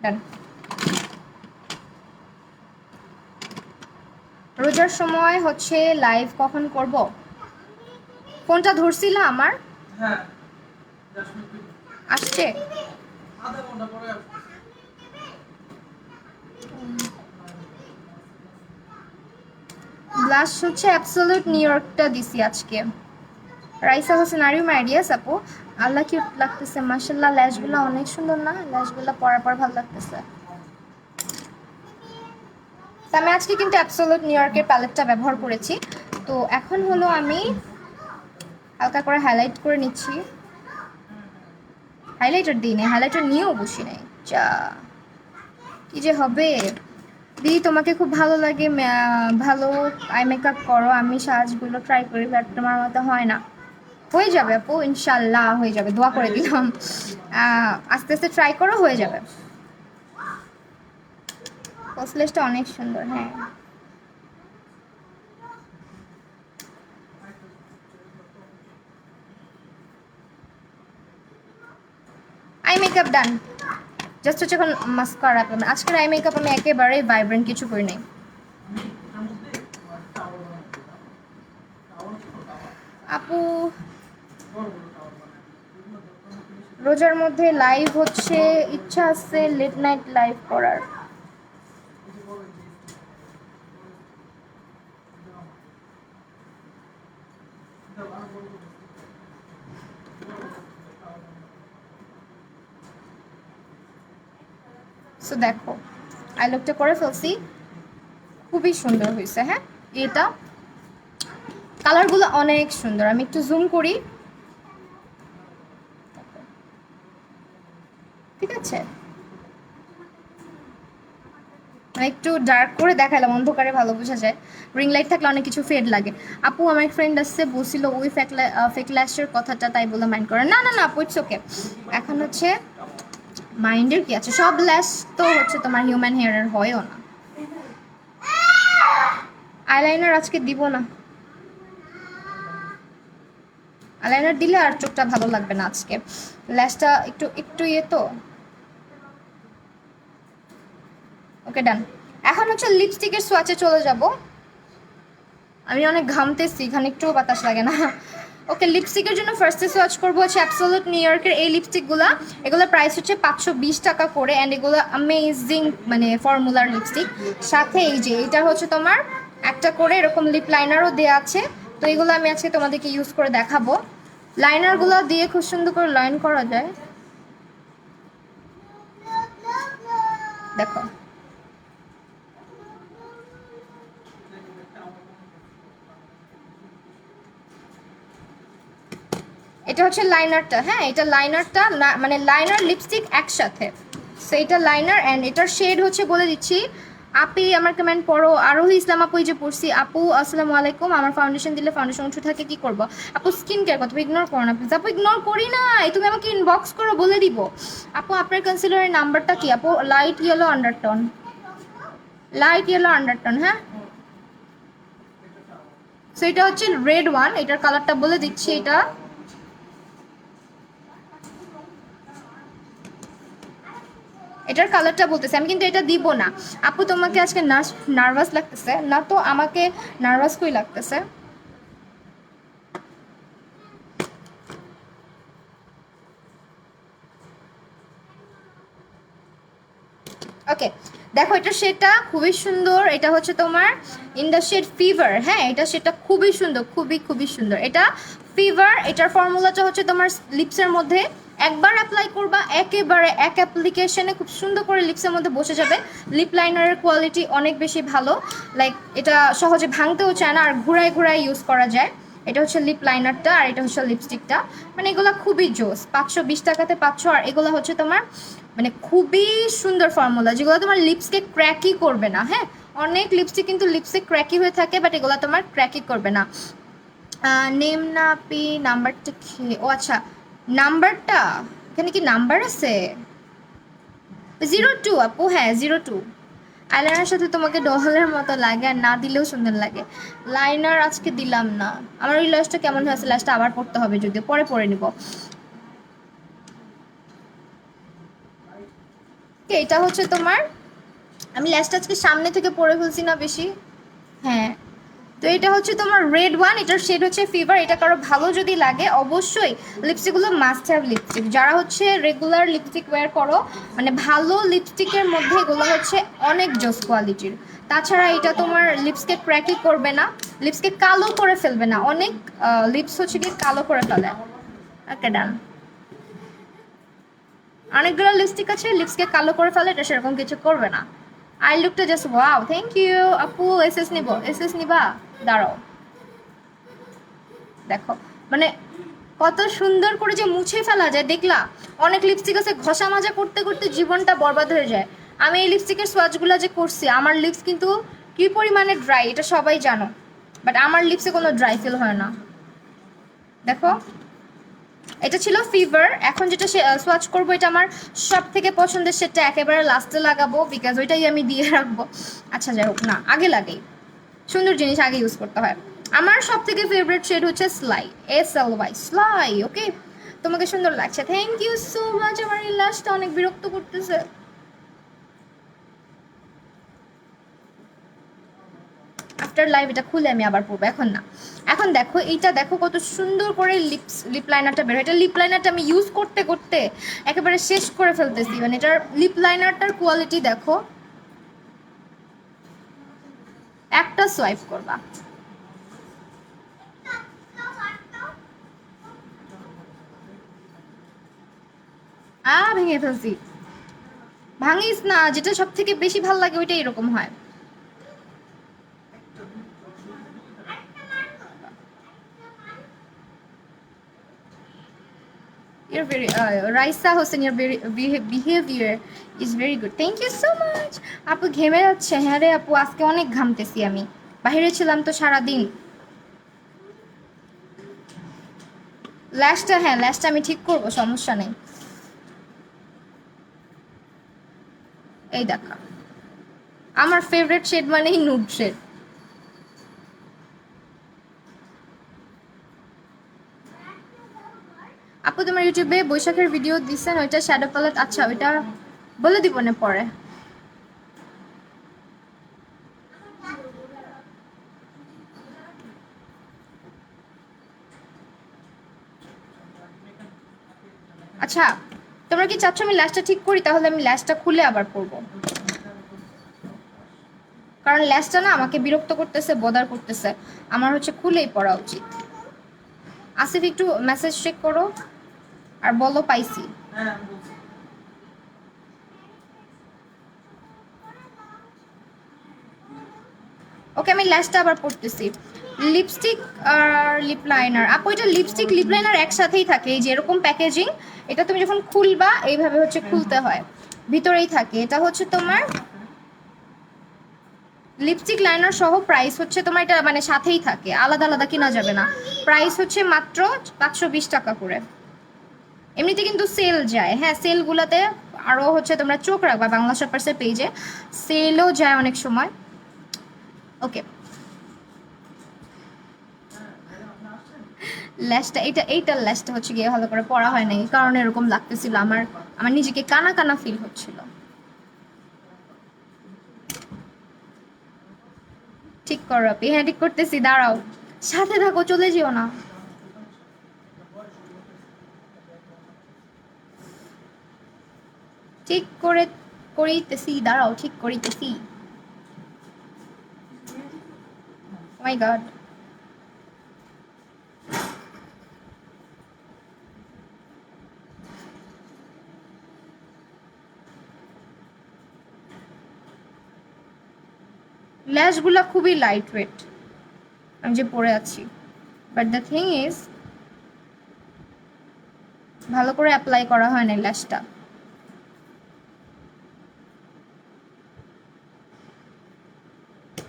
ডান। রোজার সময় হচ্ছে লাইভ কখন করব? ফোনটা ধরছিল আমার, আসছে। ব্লাশ হচ্ছে অ্যাবসলিউট নিউ ইয়র্কটা দিছি আজকে। রাইসা হোসেন, আর ইউ ম্যারিয়াস আপু? আল্লাহ কিউট লাগতেছে মাশাল্লাহ। ল্যাশগুলো অনেক সুন্দর না? ল্যাশগুলো পরার পর ভালো লাগতেছে। তো আমি আজকে কিন্তু অ্যাবসলিউট নিউ ইয়র্কের প্যালেটটা ব্যবহার করেছি। তো এখন হলো আমি হালকা করে হাইলাইট করে নিচ্ছি। হাইলাইটার দিই নেই, হাইলাইটার নিয়েও বসি নেই, যা কি যে হবে। দিদি তোমাকে খুব ভালো লাগে, ভালো আই মেকআপ করো। আমি সাজগুলো ট্রাই করি, বাট তোমার মতো হয় না। হয়ে যাবে আপু, ইনশাল্লাহ হয়ে যাবে, দোয়া করে দিলাম। আস্তে আস্তে ট্রাই করো, হয়ে যাবে। ফসলেসটা অনেক সুন্দর, হ্যাঁ। আই মেকআপ ডান, জাস্ট হচ্ছে এখন মাস্কারা। আজকের আই মেকআপ আমি একেবারেই ভাইব্রেন্ট কিছু করি নাই আপু। রোজার মধ্যে লাইভ হচ্ছে, ইচ্ছা আছে লেট নাইট লাইভ করার। সো দেখো আই লুকটা করে ফেলছি, খুবই সুন্দর হয়েছে। হ্যাঁ, এটা কালারগুলো অনেক সুন্দর। আমি একটু জুম করি, ঠিক আছে? একটু ডার্ক করে দেখালাম, অন্ধকারে ভালো বোঝা যায়। রিং লাইট থাকলে অনেক কিছু ফেড লাগে। আপু আমার ফ্রেন্ড আসছে, বলছিল ওই ফেক ল্যাশের কথাটা, তাই বলে মাইন্ড করে না। না না আপু, ইটস ওকে। এখন হচ্ছে মাইন্ডের কি আছে, সব ল্যাশ তো হচ্ছে তোমার হিউম্যান হেয়ারের হয়ও না। আইলাইনার আজকে দিব না, আইলাইনার দিলে আর চোখটা ভালো লাগবে না আজকে। ল্যাশটা একটু একটু ইয়ে তো। ওকে ডান। এখন হচ্ছে লিপস্টিকের সোয়াচে চলে যাব। আমি অনেক ঘামতেছি, এখানে একটুও বাতাস লাগে না। ওকে, লিপস্টিকের জন্য ফার্স্টে সোয়াচ করবো হচ্ছে অ্যাবসলিউট নিউ ইয়র্কের এই লিপস্টিকগুলো। এগুলোর প্রাইস হচ্ছে 520 টাকা করে, অ্যান্ড এগুলো অ্যামেজিং মানে ফর্মুলার লিপস্টিক। সাথে এই যে এটা হচ্ছে তোমার একটা করে এরকম লিপ লাইনারও দেওয়া আছে, তো এগুলো আমি আজকে তোমাদেরকে ইউজ করে দেখাবো। লাইনারগুলো দিয়ে খুব সুন্দর করে লাইন করা যায়, দেখো। এটা হচ্ছে লাইনারটা, হ্যাঁ এটা লাইনারটা, মানে লাইনার লিপস্টিক একসাথে। সো এটা লাইনার অ্যান্ড এটার শেড হচ্ছে বলে দিচ্ছি। আপি আমার কমেন্ট পড়ো, আরোহী ইসলাম আপু, এই যে পড়ছি। আপু আসসালামু আলাইকুম, আমার ফাউন্ডেশন দিলে ফাউন্ডেশন উঠে থাকে, কি করবো? আপু স্কিন কেয়ার কথা ইগনোর করো না প্লিজ। আপু ইগনোর করি না, তুমি আমাকে ইনবক্স করো, বলে দিব। আপু আপনার কনসিলারের নাম্বারটা কি? আপু light yellow undertone, light yellow undertone, হ্যাঁ। সো এটা হচ্ছে রেড ওয়ান, এটার কালারটা বলে দিচ্ছি। এটার কালারটা বলতেছে, আমি কিন্তু এটা দিব না। আপু তোমাকে আজকে নার্ভাস লাগতেছে না? তো আমাকে নার্ভাস কই লাগতেছে? ওকে দেখো, এটা শেডটা খুবই সুন্দর। এটা হচ্ছে তোমার ইন দ্য শেড ফিভার, হ্যাঁ এটা শেডটা খুবই সুন্দর, খুবই খুবই সুন্দর। এটা ফিভার, এটার ফর্মুলাটা হচ্ছে তোমার লিপসের মধ্যে একবার অ্যাপ্লাই করবা, একেবারে এক অ্যাপ্লিকেশনে খুব সুন্দর করে লিপসের মধ্যে বসে যাবে। লিপ লাইনারের কোয়ালিটি অনেক বেশি ভালো, লাইক এটা সহজে ভাঙতেও চায় না, আর ঘুরায় ঘুরায় ইউজ করা যায়। এটা হচ্ছে লিপ লাইনারটা, আর এটা হচ্ছে লিপস্টিকটা। মানে এগুলো খুবই জোস, 520 টাকাতে পাচ্ছ। আর এগুলো হচ্ছে তোমার মানে খুবই সুন্দর ফর্মুলা, যেগুলো তোমার লিপসকে ক্র্যাকই করবে না। হ্যাঁ অনেক লিপস্টিক কিন্তু লিপসে ক্র্যাকি হয়ে থাকে, বাট এগুলো তোমার ক্র্যাকই করবে না। নেম না পি, নাম্বারটা কি? ও আচ্ছা, নাম্বারটা এখানে কি নাম্বার আছে? 02 আপু, হ্যাঁ 02। আইলাইনার সাথে তোমাকে ডলের মতো লাগে, আর না দিলেও সুন্দর লাগে। লাইনার আজকে দিলাম না। আমার ওই লাশটা কেমন হয়েছে, লাশটা আবার পড়তে হবে, যদিও পরে পরে নিব। এটা হচ্ছে তোমার, আমি ল্যাশটা আজকে সামনে থেকে পরে ফেলছি না বেশি, হ্যাঁ। তো এটা হচ্ছে তোমার রেড ওয়ান, এটার শেড হচ্ছে ফিভার। এটা কারো ভালো যদি লাগে অবশ্যই লিপস্টিকগুলো মাস্ট হ্যাভ লিপস্টিক। যারা হচ্ছে রেগুলার লিপস্টিক ওয়্যার করো, মানে ভালো লিপস্টিকের মধ্যে এগুলো হচ্ছে অনেক জোস কোয়ালিটির। তাছাড়া এটা তোমার লিপসকে ক্র্যাকি করবে না, লিপসকে কালো করে ফেলবে না। অনেক লিপস হচ্ছে কি কালো করে ফেলে। ওকে ডান। অনেকগুলো লিপস্টিক আছে লিপসকে কালো করে ফেলে, এটা সেরকম কিছু করবে না। আই লুকটা জাস্ট ওয়াও, থ্যাংক ইউ আপু। এসএস নিব, এসএস নিবা? দাঁড়াও, দেখো মানে কত সুন্দর করে যে মুছে ফেলা যায়, দেখলা? অনেক লিপস্টিক আছে ঘষা মাজা করতে করতে জীবনটা বরবাদ হয়ে যায়। আমি এই লিপস্টিকের সোয়াচগুলো যে করছি, আমার লিপস কিন্তু কি পরিমাণে ড্রাই এটা সবাই জানো, বাট আমার লিপসে কোনো ড্রাই ফিল হয় না। দেখো এটা ছিল ফিভার। এখন যেটা সোয়াচ করবো, এটা আমার সব থেকে পছন্দের, সেটা একেবারে লাস্টে লাগাবো, বিকজ ওইটাই আমি দিয়ে রাখবো। আচ্ছা যাই হোক, না আগে লাগাই, সুন্দর জিনিস আগে ইউজ করতে হয়। আমার সব থেকে ফেভারিট শেড হচ্ছে স্লাই, SLY স্লাই। ওকে তোমাকে সুন্দর লাগছে, থ্যাংক ইউ সো মাচ। আমার এই লাস্টটা অনেক বিরক্ত করতেছে। আফটার লাইভ এটা খুলে আমি আবার পরবো, এখন না। এখন দেখো এইটা, দেখো কত সুন্দর করে লিপ লাইনারটা বের হয়। এটা লিপ লাইনারটা আমি ইউজ করতে করতে একেবারে শেষ করে ফেলতেছি। মানে এটার লিপ লাইনারটার কোয়ালিটি দেখো, একটা সোয়াইপ করবা, ভেঙে ফেলছি। ভাঙিস না, যেটা সব থেকে বেশি ভালো লাগে ওইটা এরকম হয়। You're very Raisa Hossein, your behavior is very good. Thank you so much. আপু ঘেমে যাচ্ছে? হ্যাঁ রে আপু, আজকে অনেক ঘামতেছি, আমি বাইরে ছিলাম তো সারাদিন। ল্যাশটা, হ্যাঁ ল্যাশটা আমি ঠিক করবো, সমস্যা নেই। এই দেখা, আমার ফেভারিট শেড মানেই নুড শেড। আপু তোমার ইউটিউবে বৈশাখের ভিডিও দিচ্ছেন, ওইটা শ্যাডো প্যালেট? আচ্ছা ওইটা বলে দিব না পরে। আচ্ছা তোমরা কি চাচ্ছ আমি ল্যাশটা ঠিক করি? তাহলে আমি ল্যাশটা খুলে আবার পরবো। কারণ ল্যাশটা না আমাকে বিরক্ত করতেছে, বদার করতেছে। আমার হচ্ছে খুলেই পড়া উচিত। আসিফ একটু মেসেজ চেক করো আর বলো পাইছি। ওকে, আমি ল্যাশটা আবার পড়তেছি। লিপস্টিক আর লিপ লাইনার। আপু এটা লিপস্টিক লিপ লাইনার একসাথেই থাকে, এই যে এরকম প্যাকেজিং। এটা তুমি যখন খুলবা এইভাবে হচ্ছে খুলতে হয়, ভিতরেই থাকে। এটা হচ্ছে তোমার লিপস্টিক লাইনার সহ প্রাইস হচ্ছে তোমার, এটা মানে সাথেই থাকে, আলাদা আলাদা কিনা যাবে না। প্রাইস হচ্ছে মাত্র 520 টাকা করে। এমনিতে কিন্তু সেল যায়, হ্যাঁ সেলগুলোতে আরও হচ্ছে তোমরা চোখ রাখবা, বাংলা শপার্সের পেজে সেলও যায় অনেক সময়। ওকে, ল্যাশটা এইটার ল্যাশটা হচ্ছে গিয়ে ভালো করে পড়া হয় না, এই কারণে এরকম লাগতেছিল। আমার আমার নিজেকে কানা কানা ফিল হচ্ছিল। ঠিক করো আপনি। হ্যাঁ ঠিক করতেছি, দাঁড়াও, সাথে থাকো, চলে যেও না। ঠিক করে করিতেছি, দাঁড়াও, ঠিক করিতেছি। মাই গড, ল্যাশগুলা খুবই লাইট ওয়েট আমি যে পরে আছি, বাট দ্য থিং ইজ ভালো করে অ্যাপ্লাই করা হয় না ল্যাশটা।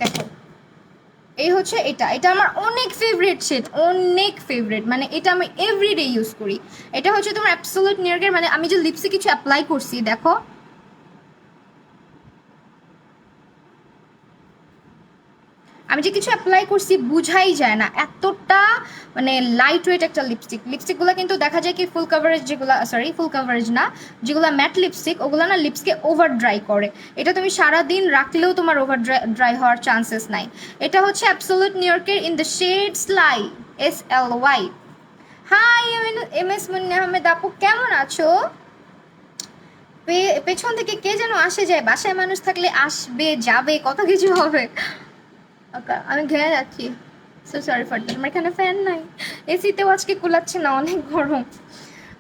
দেখো, এই হচ্ছে এটা, এটা আমার অনেক ফেভারিট শেড, অনেক ফেভারিট, মানে এটা আমি এভরিডে ইউজ করি। এটা হচ্ছে তোমার অ্যাবসলিউট নিউইয়র্কের, মানে আমি যে লিপসে কিছু অ্যাপ্লাই করছি দেখো, আমি যে কিছু অ্যাপ্লাই করছি বুঝাই যায় না, এতটা মানে লাইট ওয়েট একটা লিপস্টিক। লিপস্টিকগুলো কিন্তু দেখা যায় কি ফুল কাভারেজ, যেগুলো সরি ফুল কাভারেজ না, যেগুলো ম্যাট লিপস্টিক ওগুলো না লিপসকে ওভার ড্রাই করে। এটা তুমি সারা দিন রাখলেও তোমার ওভার ড্রাই হওয়ার চান্সেস নাই। এটা হচ্ছে অ্যাবসলিউট নিউইয়র্কের in the shade sly, SLY। Hi MS Munni Ahmed আপু, কেমন আছো? পেছন থেকে কে যেন আসে যায়, বাসায় মানুষ থাকলে আসবে যাবে কত কিছু হবে। ওকে, আমি ঘেরে যাচ্ছি, সো সরি ফর দ্যাট। আমার এখানে ফ্যান নাই, এসিতেও আজকে কুলাচ্ছে না, অনেক গরম।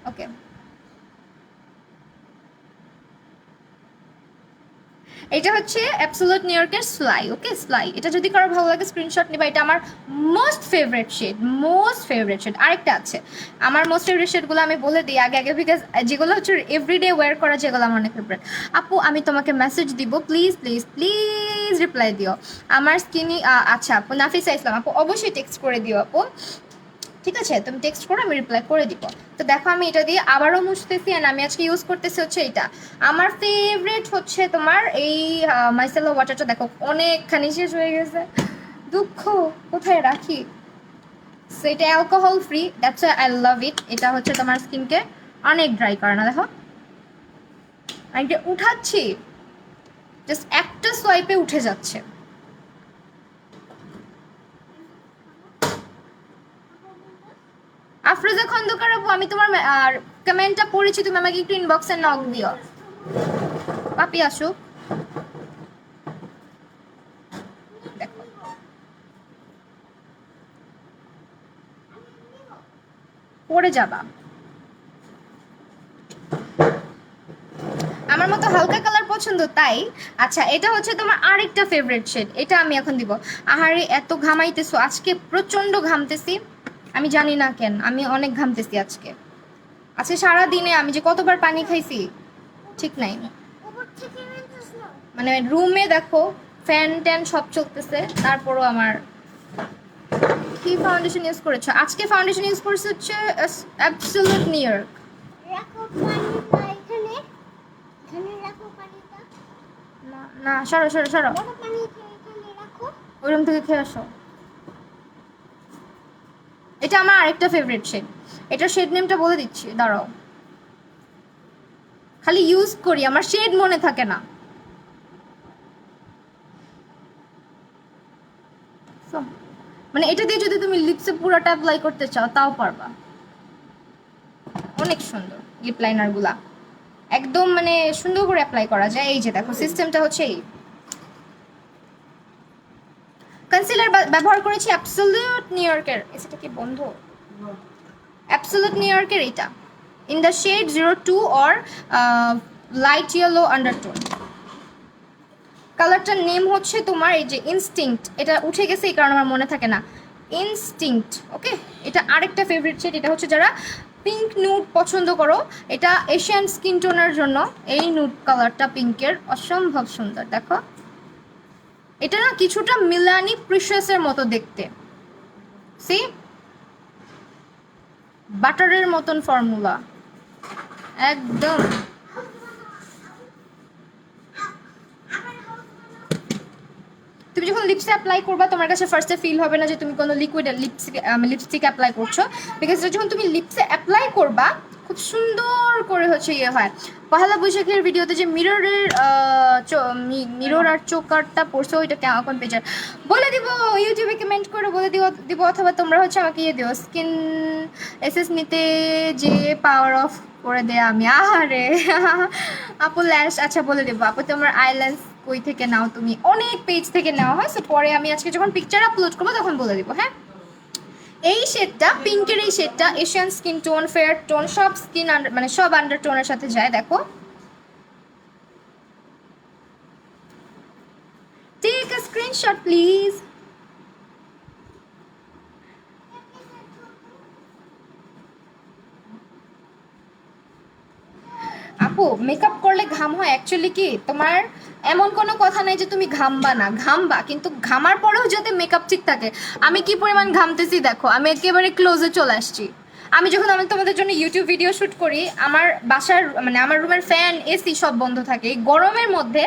ওকে, এটা হচ্ছে অ্যাবসলিউট নিউইয়র্কের স্লাই। ওকে স্লাই, এটা যদি কারো ভালো লাগে স্ক্রিনশট নিবা। এটা আমার most favourite shade, most favourite shade. আরেকটা আছে আমার মোস্ট ফেভারিট শেডগুলো আমি বলে দিই আগে আগে, বিকজ যেগুলো হচ্ছে এভরিডে ওয়্যার করা, যেগুলো আমার অনেক ফেভারিট। আপু আমি তোমাকে মেসেজ দিব, প্লিজ প্লিজ প্লিজ রিপ্লাই দিও। আমার স্কিনি আচ্ছা আপু, নাফিসা ইসলাম আপু, অবশ্যই টেক্সট করে দিও আপু, ঠিক আছে? তুমি টেক্সট করো, আমি রিপ্লাই করে দিব। তো দেখো আমি এটা দিয়ে আবারও মুছতেছি, অ্যান্ড আমি আজকে ইউজ করতেছি হচ্ছে এটা। আমার ফেভারিট হচ্ছে তোমার এই মাইসেলা ওয়াটারটা। দেখো অনেকখানি শেষ হয়ে গেছে, দুঃখ কোথায় রাখি। সো এটা alcohol free, that's I love it. এটা হচ্ছে তোমার স্কিনকে অনেক ড্রাই করে না। দেখো আমি এটা উঠাচ্ছি, জাস্ট একটা সোয়াইপে উঠে যাচ্ছে। আফরোজা খন্দকার আপু, আমি তোমার কমেন্টটা পড়েছি, তুমি আমাকে একটু ইনবক্সে নক দিও। পাপি আসুক, দেখো পড়ে যাবা। আমার মতো হালকা কালার পছন্দ তাই। আচ্ছা এটা হচ্ছে তোমার আরেকটা ফেভারিট শেড, এটা আমি এখন দিব। আহারে এত ঘামাইতেছো আজকে, প্রচন্ড ঘামতেছি, আমি জানি না কেন, আমি অনেক ঘামতেছি আজকে। আজকে সারা দিনে আমি যে কতবার পানি খাইছি ঠিক নাই। মানে রুমে দেখো ফ্যান ট্যান সব চলতেছে, তারপরও আমার। কি ফাউন্ডেশন ইউজ করেছো আজকে? ফাউন্ডেশন ইউজ করেছে হচ্ছে অ্যাবসলিউট নিউইয়র্ক। না না, সরো সরো সরো, ওই রুম থেকে খেয়ে আসো। এটা আমার আরেকটা ফেভারিট শেড, এটার শেড নেমটা বলে দিচ্ছি, দাঁড়াও। খালি ইউজ করি, আমার শেড মনে থাকে না। মানে এটা দিয়ে যদি তুমি লিপসে পুরোটা অ্যাপ্লাই করতে চাও তাও পারবা। অনেক সুন্দর লিপ লাইনার গুলা, একদম মানে সুন্দর করে অ্যাপ্লাই করা যায়। এই যে দেখো সিস্টেমটা হচ্ছে এই, কনসিলার ব্যবহার করেছি অ্যাবসলিউট নিউ ইয়র্কের, এটা কি বন্ধ, অ্যাবসলিউট নিউ ইয়র্কের এটা in the shade 02 or light yellow undertone. কালারটার নেম হচ্ছে তোমার এই যে ইনস্টিংক্ট, এটা উঠে গেছে এই কারণে আমার মনে থাকে না, ইনস্টিংক্ট। ওকে, এটা আরেকটা ফেভারিট শেড, এটা হচ্ছে যারা পিঙ্ক নুড পছন্দ করো, এটা এশিয়ান স্কিন টোনের জন্য এই নুড কালারটা পিঙ্কের অসম্ভব সুন্দর। দেখো এটা না কিছুটা মিলানি প্রিশিয়াসের মতো দেখতে, সি বাটারের মতন ফর্মুলা একদম। তুমি যখন লিপসে অ্যাপ্লাই করবা তোমার কাছে ফার্স্টে ফিল হবে না যে তুমি কোনো লিকুইড লিপস্টিক অ্যাপ্লাই করছো, বিকজ যখন তুমি লিপসে অ্যাপ্লাই করবা খুব সুন্দর করে হচ্ছে ইয়ে হয়। পহেলা বৈশাখের ভিডিওতে যে মিরর আর চোকারটা পড়ছো ওইটা কেমন পেজার বলে দিব, ইউটিউবে কমেন্ট করে বলে দিব অথবা তোমরা হচ্ছে আমাকে ইয়ে দিও, স্কিন এসএস নিতে যে পাওয়ার অফ করে দেয়া আমি। আহারে আপু ল্যাশ, আচ্ছা বলে দেবো আপু তোমার আইল্যান্স কই থেকে নাও, তুমি অনেক পেজ থেকে নেওয়া হয়, সো পরে আমি আজকে যখন পিকচার আপলোড করবো তখন বলে দিব। হ্যাঁ, এই শেডটা পিঙ্কের, এই শেডটা Asian skin tone, fair tone, সব স্কিন মানে সব আন্ডার টোনের সাথে যায়। দেখো টেক আ স্ক্রিনশট প্লিজ। আপু মেকআপ করলে ঘাম হয় অ্যাকচুয়ালি কি তোমার এমন কোনো কথা নাই যে তুমি ঘামবা না, ঘামবা, কিন্তু ঘামার পরেও যাতে মেকআপ ঠিক থাকে। আমি কি পরিমাণ ঘামতেছি দেখো, আমি একেবারে ক্লোজে চলে আসছি। আমি যখন তোমাদের জন্য ইউটিউব ভিডিও শ্যুট করি আমার বাসার মানে আমার রুমের ফ্যান এসি সব বন্ধ থাকে, এই গরমের মধ্যে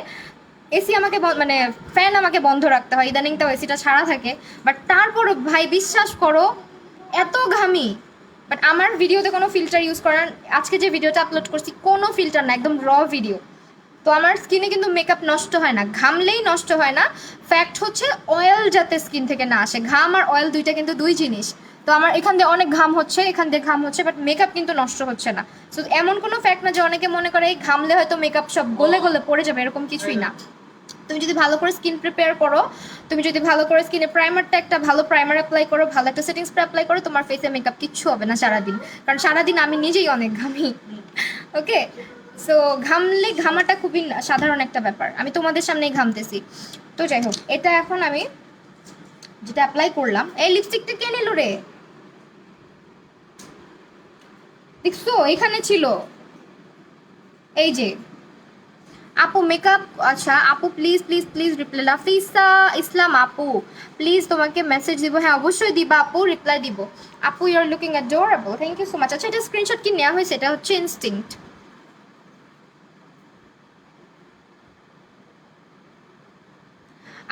এসি আমাকে মানে ফ্যান আমাকে বন্ধ রাখতে হয়, ইদানিং তো এসিটা ছাড়া থাকে, বাট তারপরও ভাই বিশ্বাস করো এত ঘামি। বাট আমার ভিডিওতে কোনো ফিল্টার ইউজ করার, আজকে যে ভিডিওটা আপলোড করছি কোনো ফিল্টার না, একদম র ভিডিও। তো আমার স্কিনে কিন্তু মেকআপ নষ্ট হয় না, ঘামলেই নষ্ট হয় না। ফ্যাক্ট হচ্ছে অয়েল যাতে স্কিন থেকে না আসে, ঘাম আর অয়েল দুইটা কিন্তু দুই জিনিস। তো আমার এখান দিয়ে অনেক ঘাম হচ্ছে, এখান দিয়ে ঘাম হচ্ছে, বাট মেকআপ কিন্তু নষ্ট হচ্ছে না। সো এমন কোনো ফ্যাক্ট না যে অনেকে মনে করে এই ঘামলে হয়তো মেকআপ সব গলে গলে পড়ে যাবে, এরকম কিছুই না। তুমি যদি ভালো করে স্কিন প্রিপেয়ার করো, তুমি যদি ভালো করে স্কিনে প্রাইমারটা একটা ভালো প্রাইমার অ্যাপ্লাই করো, ভালো একটা সেটিং স্প্রে অ্যাপ্লাই করো, তোমার ফেসে মেকআপ কিচ্ছু হবে না সারাদিন, কারণ সারাদিন আমি নিজেই অনেক ঘামি। ওকে, সো ঘামলে ঘামাটা খুবই সাধারণ একটা ব্যাপার, আমি তোমাদের সামনেই ঘামতেছি। তো যাই হোক, এটা এখন আমি যেটা অ্যাপ্লাই করলাম, এই লিপস্টিকটা কে নিল রে, দেখছো এখানে ছিল এই যে। আপু মেকআপ, আচ্ছা আপু প্লিজ প্লিজ প্লিজ রিপ্লাই, লাফিসা ইসলাম আপু প্লিজ তোমাকে মেসেজ দিব, হ্যাঁ অবশ্যই দিবা আপু, রিপ্লাই দিব আপু, you are looking adorable, thank you so much. আচ্ছা এটা স্ক্রিনশট কি নেওয়া হয়েছে, এটা হচ্ছে ইনস্টিংক্ট।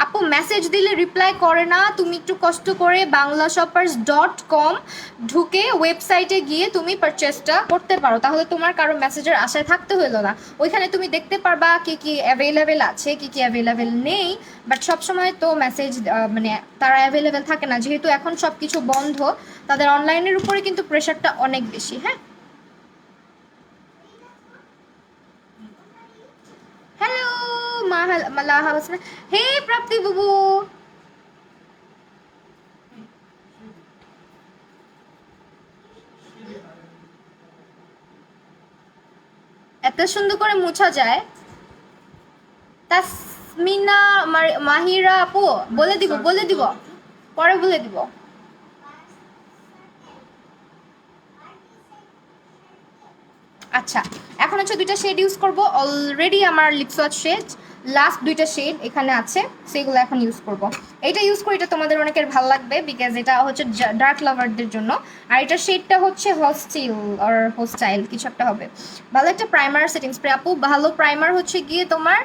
আপু মেসেজ দিলে রিপ্লাই করে না, তুমি একটু কষ্ট করে banglashoppers.com ঢুকে ওয়েবসাইটে গিয়ে তুমি পারচেসটা করতে পারো, তাহলে তোমার কারো মেসেজের আশায় থাকতে হলো না। ওইখানে তুমি দেখতে পারবা কি কি অ্যাভেলেবেল আছে, কি কি অ্যাভেলেবেল নেই, বাট সবসময় তো মেসেজ মানে তারা অ্যাভেলেবেল থাকে না, যেহেতু এখন সব কিছু বন্ধ, তাদের অনলাইনের উপরে কিন্তু প্রেশারটা অনেক বেশি। হ্যাঁ, হ্যালো মালাহা হাসান, হে প্রাপ্তি বাবু, এত সুন্দর করে মুছা যায়। তাসমিনা মাহিরা আপু বলে দিব, বলে দিব, পরে বলে দিব। আচ্ছা এখন হচ্ছে দুইটা শেড ইউজ করব, অলরেডি আমার লিপস ওয়াচ শেড লাস্ট দুইটা শেড এখানে আছে, সেগুলো এখন ইউজ করব। এটা ইউজ করি, এটা তোমাদের অনেকের ভালো লাগবে বিকজ এটা হচ্ছে ডার্ক লাভারদের জন্য, আর এটা শেডটা হচ্ছে হোস্টিল আর হোস্টাইল কিছু একটা হবে। ভালো একটা প্রাইমার সেটিং স্প্রে আপু, ভালো প্রাইমার হচ্ছে গিয়ে তোমার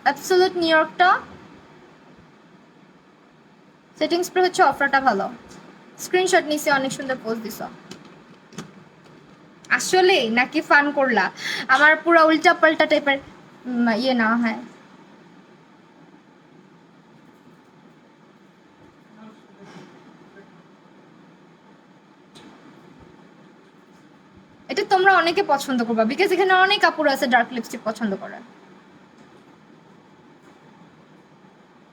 অ্যাবসলিউট নিউ ইয়র্কটা, সেটিং স্প্রে হচ্ছে অফারটা ভালো। স্ক্রিনশট নিছে, অনেক সুন্দর পোস্ট দিছ। আসলে নাকি ফান করলা, আমার পুরো উল্টা পাল্টা টাইপের ইয়ে না হয়। এটা তোমরা অনেকে পছন্দ করবা বিকজ এখানে অনেক কাপড় আছে ডার্ক লিপস্টিক পছন্দ করে।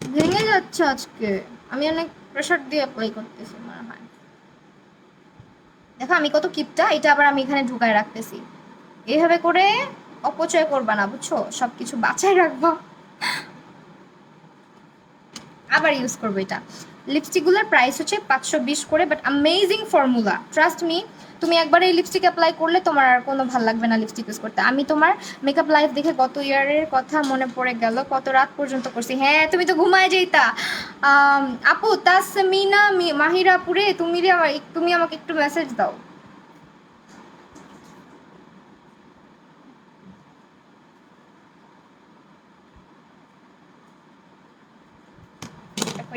ভেঙে যাচ্ছে আজকে, আমি অনেক প্রেশার দিয়ে অ্যাপ্লাই করতেছি মনে হয়। দেখো আমি কত কিপটা, এটা আবার আমি এখানে ঢুকায় রাখতেছি। এইভাবে করে অপচয় করবা না, বুঝছো? সবকিছু বাঁচায় রাখবা, আবার ইউজ করবো এটা। লিপস্টিকগুলোর প্রাইস হচ্ছে 520 করে, but amazing formula, trust me. তুমি একবার এই লিপস্টিক অ্যাপ্লাই করলে তোমার আর কোনো ভালো লাগবে না লিপস্টিক ইউজ করতে। আমি তোমার মেকআপ লাইফ দেখে গত ইয়ারের কথা মনে পড়ে গেল, কত রাত পর্যন্ত করছি। হ্যাঁ তুমি তো ঘুমায় যেতা। আপু তাসমিনা মাহিরাপুরে, তুমি আমাকে একটু মেসেজ দাও।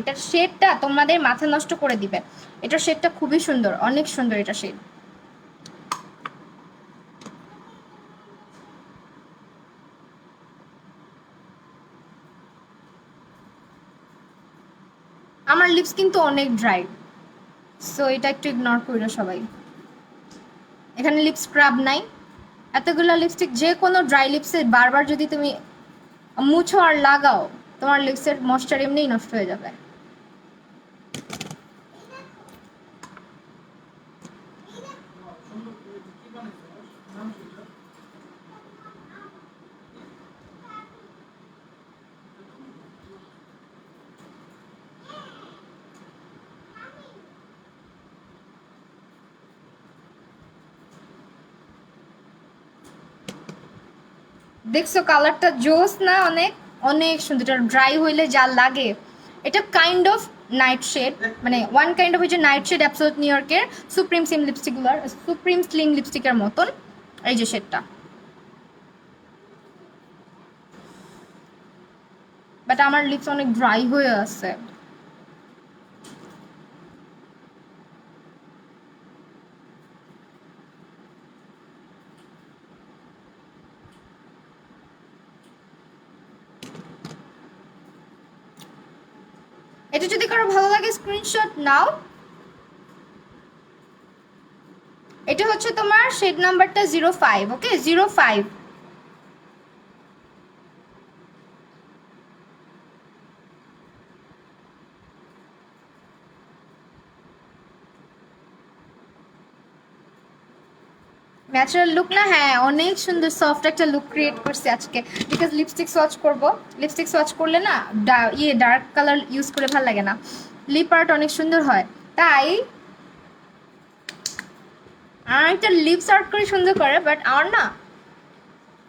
এটার শেডটা তোমাদের মাথা নষ্ট করে দিবে। এটার শেডটা খুবই সুন্দর, অনেক সুন্দর এটা শেড। আমার লিপস কিন্তু অনেক ড্রাই, সো এটা একটু ইগনোর করো সবাই। এখানে লিপ স্ক্রাব নাই। এতগুলো লিপস্টিক যে কোনো ড্রাই লিপসে বারবার যদি তুমি মুছো আর লাগাও, তোমার লিপসের ময়েশ্চার এমনিই নষ্ট হয়ে যাবে। দেখছো কালারটা জোস না? অনেক অনেক সুন্দর। এটা ড্রাই হইলে যা লাগে, এটা কাইন্ড অফ নাইট শেড, মানে ওয়ান কাইন্ড অফ হচ্ছে নাইট শেড অ্যাবসলিউট নিউ ইয়র্কের সুপ্রিম সিম লিপস্টিকগুলোর, সুপ্রিম স্লিম লিপস্টিকের মতন এই যে শেডটা। বাট আমার লিপস অনেক ড্রাই হয়ে আছে। এটা যদি কারো ভালো লাগে স্ক্রিনশট নাও। এটা হচ্ছে তোমার শেড নাম্বারটা 05, ওকে 05। ন্যাচারাল লুক না? হ্যাঁ অনেক সুন্দর সফট একটা লুক ক্রিয়েট করছে আজকে, বিকজ লিপস্টিক সোয়াচ করব। লিপস্টিক সোয়াচ করলে না ডার্ক কালার ইউজ করে ভালো লাগে না, লিপ আর্ট অনেক সুন্দর হয়। তাই আর একটা লিপস আর্ট করে সুন্দর করে, বাট আমার না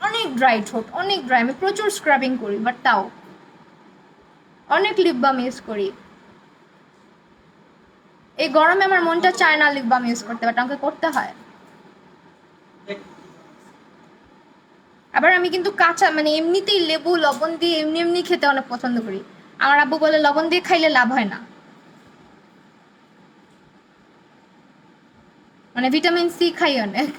অনেক ড্রাই ঠোঁট, অনেক ড্রাই। আমি প্রচুর স্ক্রাবিং করি, বাট তাও অনেক লিপ বাম ইউজ করি। এই গরমে আমার মনটা চায় না লিপ বাম ইউজ করতে, বাট আমাকে করতে হয়। আবার আমি কিন্তু কাঁচা মানে এমনিতেই লেবু লবণ দিয়ে এমনি এমনি খেতে অনেক পছন্দ করি। আমার আব্বু বলে লবণ দিয়ে খাইলে লাভ হয় না, মানে ভিটামিন সি খাই অনেক।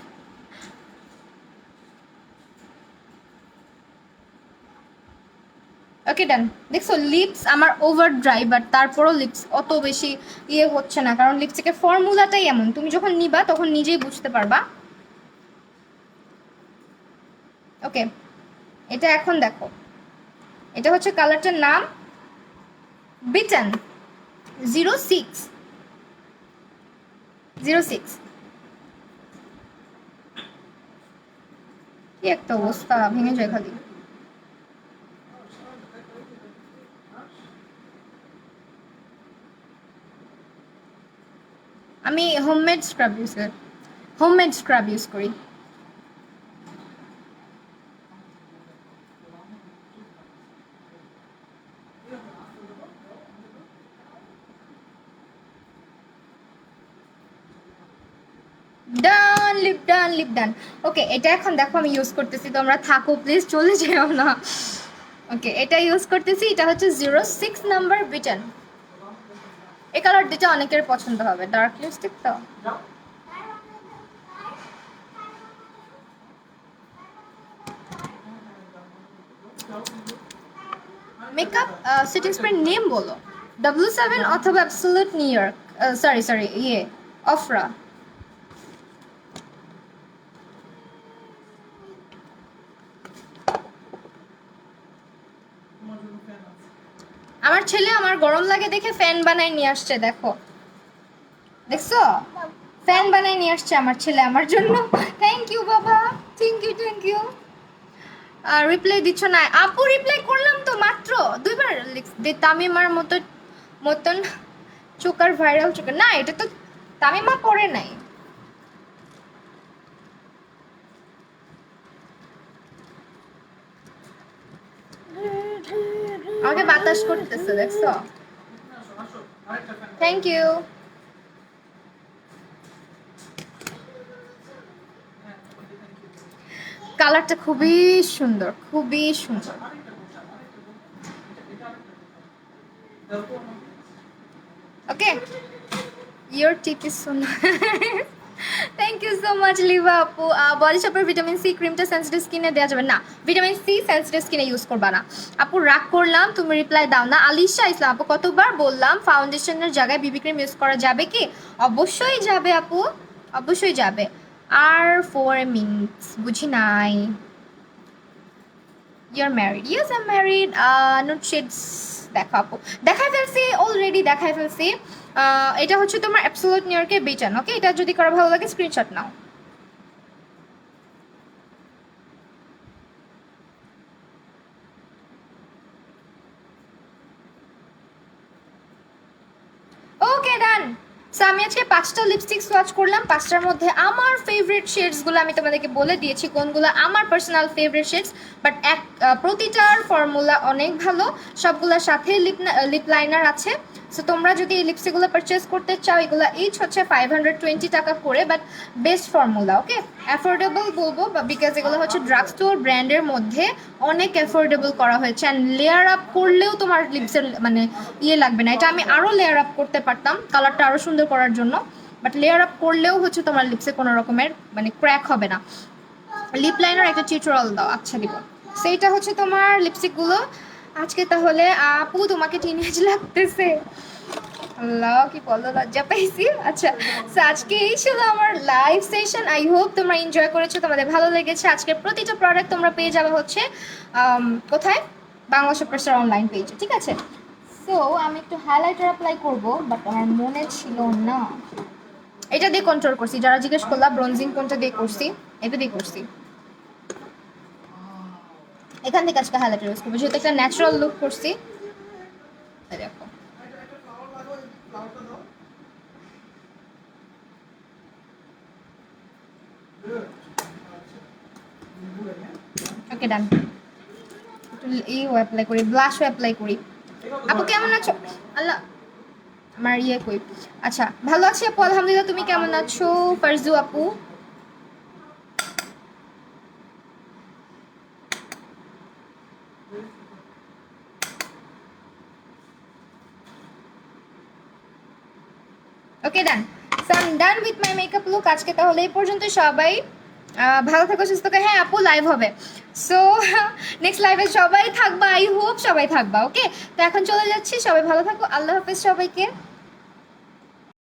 ওকে ডান। দেখছো লিপস আমার ওভার ড্রাই, বাট তারপরও লিপস অত বেশি ইয়ে হচ্ছে না, কারণ লিপস্টিকের ফর্মুলাটাই এমন, তুমি যখন নিবা তখন নিজেই বুঝতে পারবা। ওকে এটা এখন দেখো, এটা হচ্ছে কালারটার নাম বিটন 06। 06 কি একটা অবস্থা, ভেঙে যায় খালি। আমি হোমমেড স্ক্রাব ইউজ করি। ডান লিপ ডান লিপ ডান। ওকে এটা এখন দেখো আমি ইউজ করতেছি, তোমরা থাকো প্লিজ, চলে যেও না। ওকে এটা ইউজ করতেছি, এটা হচ্ছে 06 নাম্বার বিটন। এই কালার দুটো অনেকের পছন্দ হবে, ডার্ক লিপস্টিক তো। মেকআপ সেটিং স্প্রে নেম বলো। W7 অথবা absolute new York, sorry sorry ইয়ে অফরা। আমার ছেলে আমার গরম লাগে দেখে ফ্যান বানাই নিয়ে আসছে, দেখো দেখছো, ফ্যান বানাই নিয়ে আসছে আমার ছেলে আমার জন্য। থ্যাংক ইউ বাবা, thank you thank you. Reply দিচ্ছ না আপু? রিপ্লাই করলাম তো মাত্র 2বার। তামিমার মতন চোকার ভাইরাল চোকার না, এটা তো তামিমা করে নাই। আমাকে বাতাস করতেছে দেখছো। Thank you. কালারটা খুবই সুন্দর, খুবই সুন্দর। Okay, your tip is so nice. Thank you so much Liva আপু। বডি শপের ভিটামিন সি ক্রিমটা সেন্সিটিভ স্কিনে দেওয়া যাবে না? ভিটামিন সি সেন্সিটিভ স্কিনে ইউজ করবা না আপু। রাগ করলাম, তুমি রিপ্লাই দাও না। আলিশা ইসলাম আপু, কতবার বললাম ফাউন্ডেশনের জায়গায় বিবি ক্রিম ইউজ করা যাবে কি? অবশ্যই যাবে আপু, অবশ্যই যাবে। আর 4 মিনিটস বুঝি নাই। Your married? Yes I am married. Note shades দেখো আপু, দেখাই ফেলছি অলরেডি, দেখাই ফেলছি। এটা হচ্ছে তোমার অ্যাবসোলিউট নিউ ইয়র্কের বেটন। ওকে, এটা যদি করা ভালো লাগে স্ক্রিনশট নাও। ওকে ডান। সো আমি আজকে 5টা লিপস্টিক সোয়াচ করলাম। 5টার মধ্যে আমার ফেভারিট শেডসগুলো আমি তোমাদেরকে বলে দিয়েছি কোনগুলো আমার পার্সোনাল ফেভারিট শেডস। বাট প্রতিটার ফর্মুলা অনেক ভালো, সবগুলোর সাথে লিপ লাইনার আছে। সো তোমরা যদি এই লিপস্টিকগুলো পারচেস করতে চাও, এগুলো ইচ হচ্ছে 520 টাকা করে, but best formula. Okay, affordable বলবো বিকজ এগুলো হচ্ছে ড্রাগ স্টোর ব্র্যান্ডের মধ্যে অনেক অ্যাফোর্ডেবল করা হয়েছে। অ্যান্ড লেয়ার আপ করলেও তোমার লিপসের মানে ইয়ে লাগবে না। এটা আমি আরও লেয়ার আপ করতে পারতাম কালারটা আরও সুন্দর করার জন্য, বাট লেয়ার আপ করলেও হচ্ছে তোমার লিপসে কোনো রকমের মানে ক্র্যাক হবে না। লিপ লাইনার একটা টিউটোরিয়াল দাও, আচ্ছা দিব। সেইটা হচ্ছে তোমার লিপস্টিকগুলো আজকে। তাহলে আপু তোমাকে টিনেজ লাগতেছে, আল্লাহ কি বলো, লজ্জা পাইছি। আচ্ছা, সো আজকে এই ছিল আমার লাইভ সেশন। আই হোপ তোমরা এনজয় করেছো, তোমাদের ভালো লেগেছে। আজকের প্রতিটা প্রোডাক্ট তোমরা পেয়ে যাবে হচ্ছে কোথায়? বাংলা সুপারস্টার অনলাইন পেজে, ঠিক আছে? সো আমি একটু হাইলাইটার অ্যাপ্লাই করবো, বাট আমার মনে ছিল না। এটা দিয়ে কন্ট্রোল করছি, যারা জিজ্ঞেস করলাম ব্রোনজিং কোনটা দিয়ে করছি, এটা দিয়ে করছি। এখান থেকে আজকে হাইলাইটার ইউজ করবো, যেহেতু একটা ন্যাচারাল লুক করছি। দেখো ওকে ডান। একটু ইও অ্যাপ্লাই করি, ব্লাশও অ্যাপ্লাই করি। আপু কেমন আছো? আল্লাহ, আমার ইয়ে কই। আচ্ছা, ভালো আছি আপু আলহামদুলিল্লাহ। তুমি কেমন আছো ফারজু আপু? Okay done. So I am done with my makeup look. আজকে তাহলে এই পর্যন্ত। সবাই ভালো থাকো, সুস্থ থাকো। হ্যাঁ আপু, লাইভ হবে। সো নেক্সট লাইভে সবাই থাকবা, আই হোপ সবাই থাকবা। ওকে, তো এখন চলে যাচ্ছি, সবাই ভালো থাকো, আল্লাহ হাফেজ সবাইকে।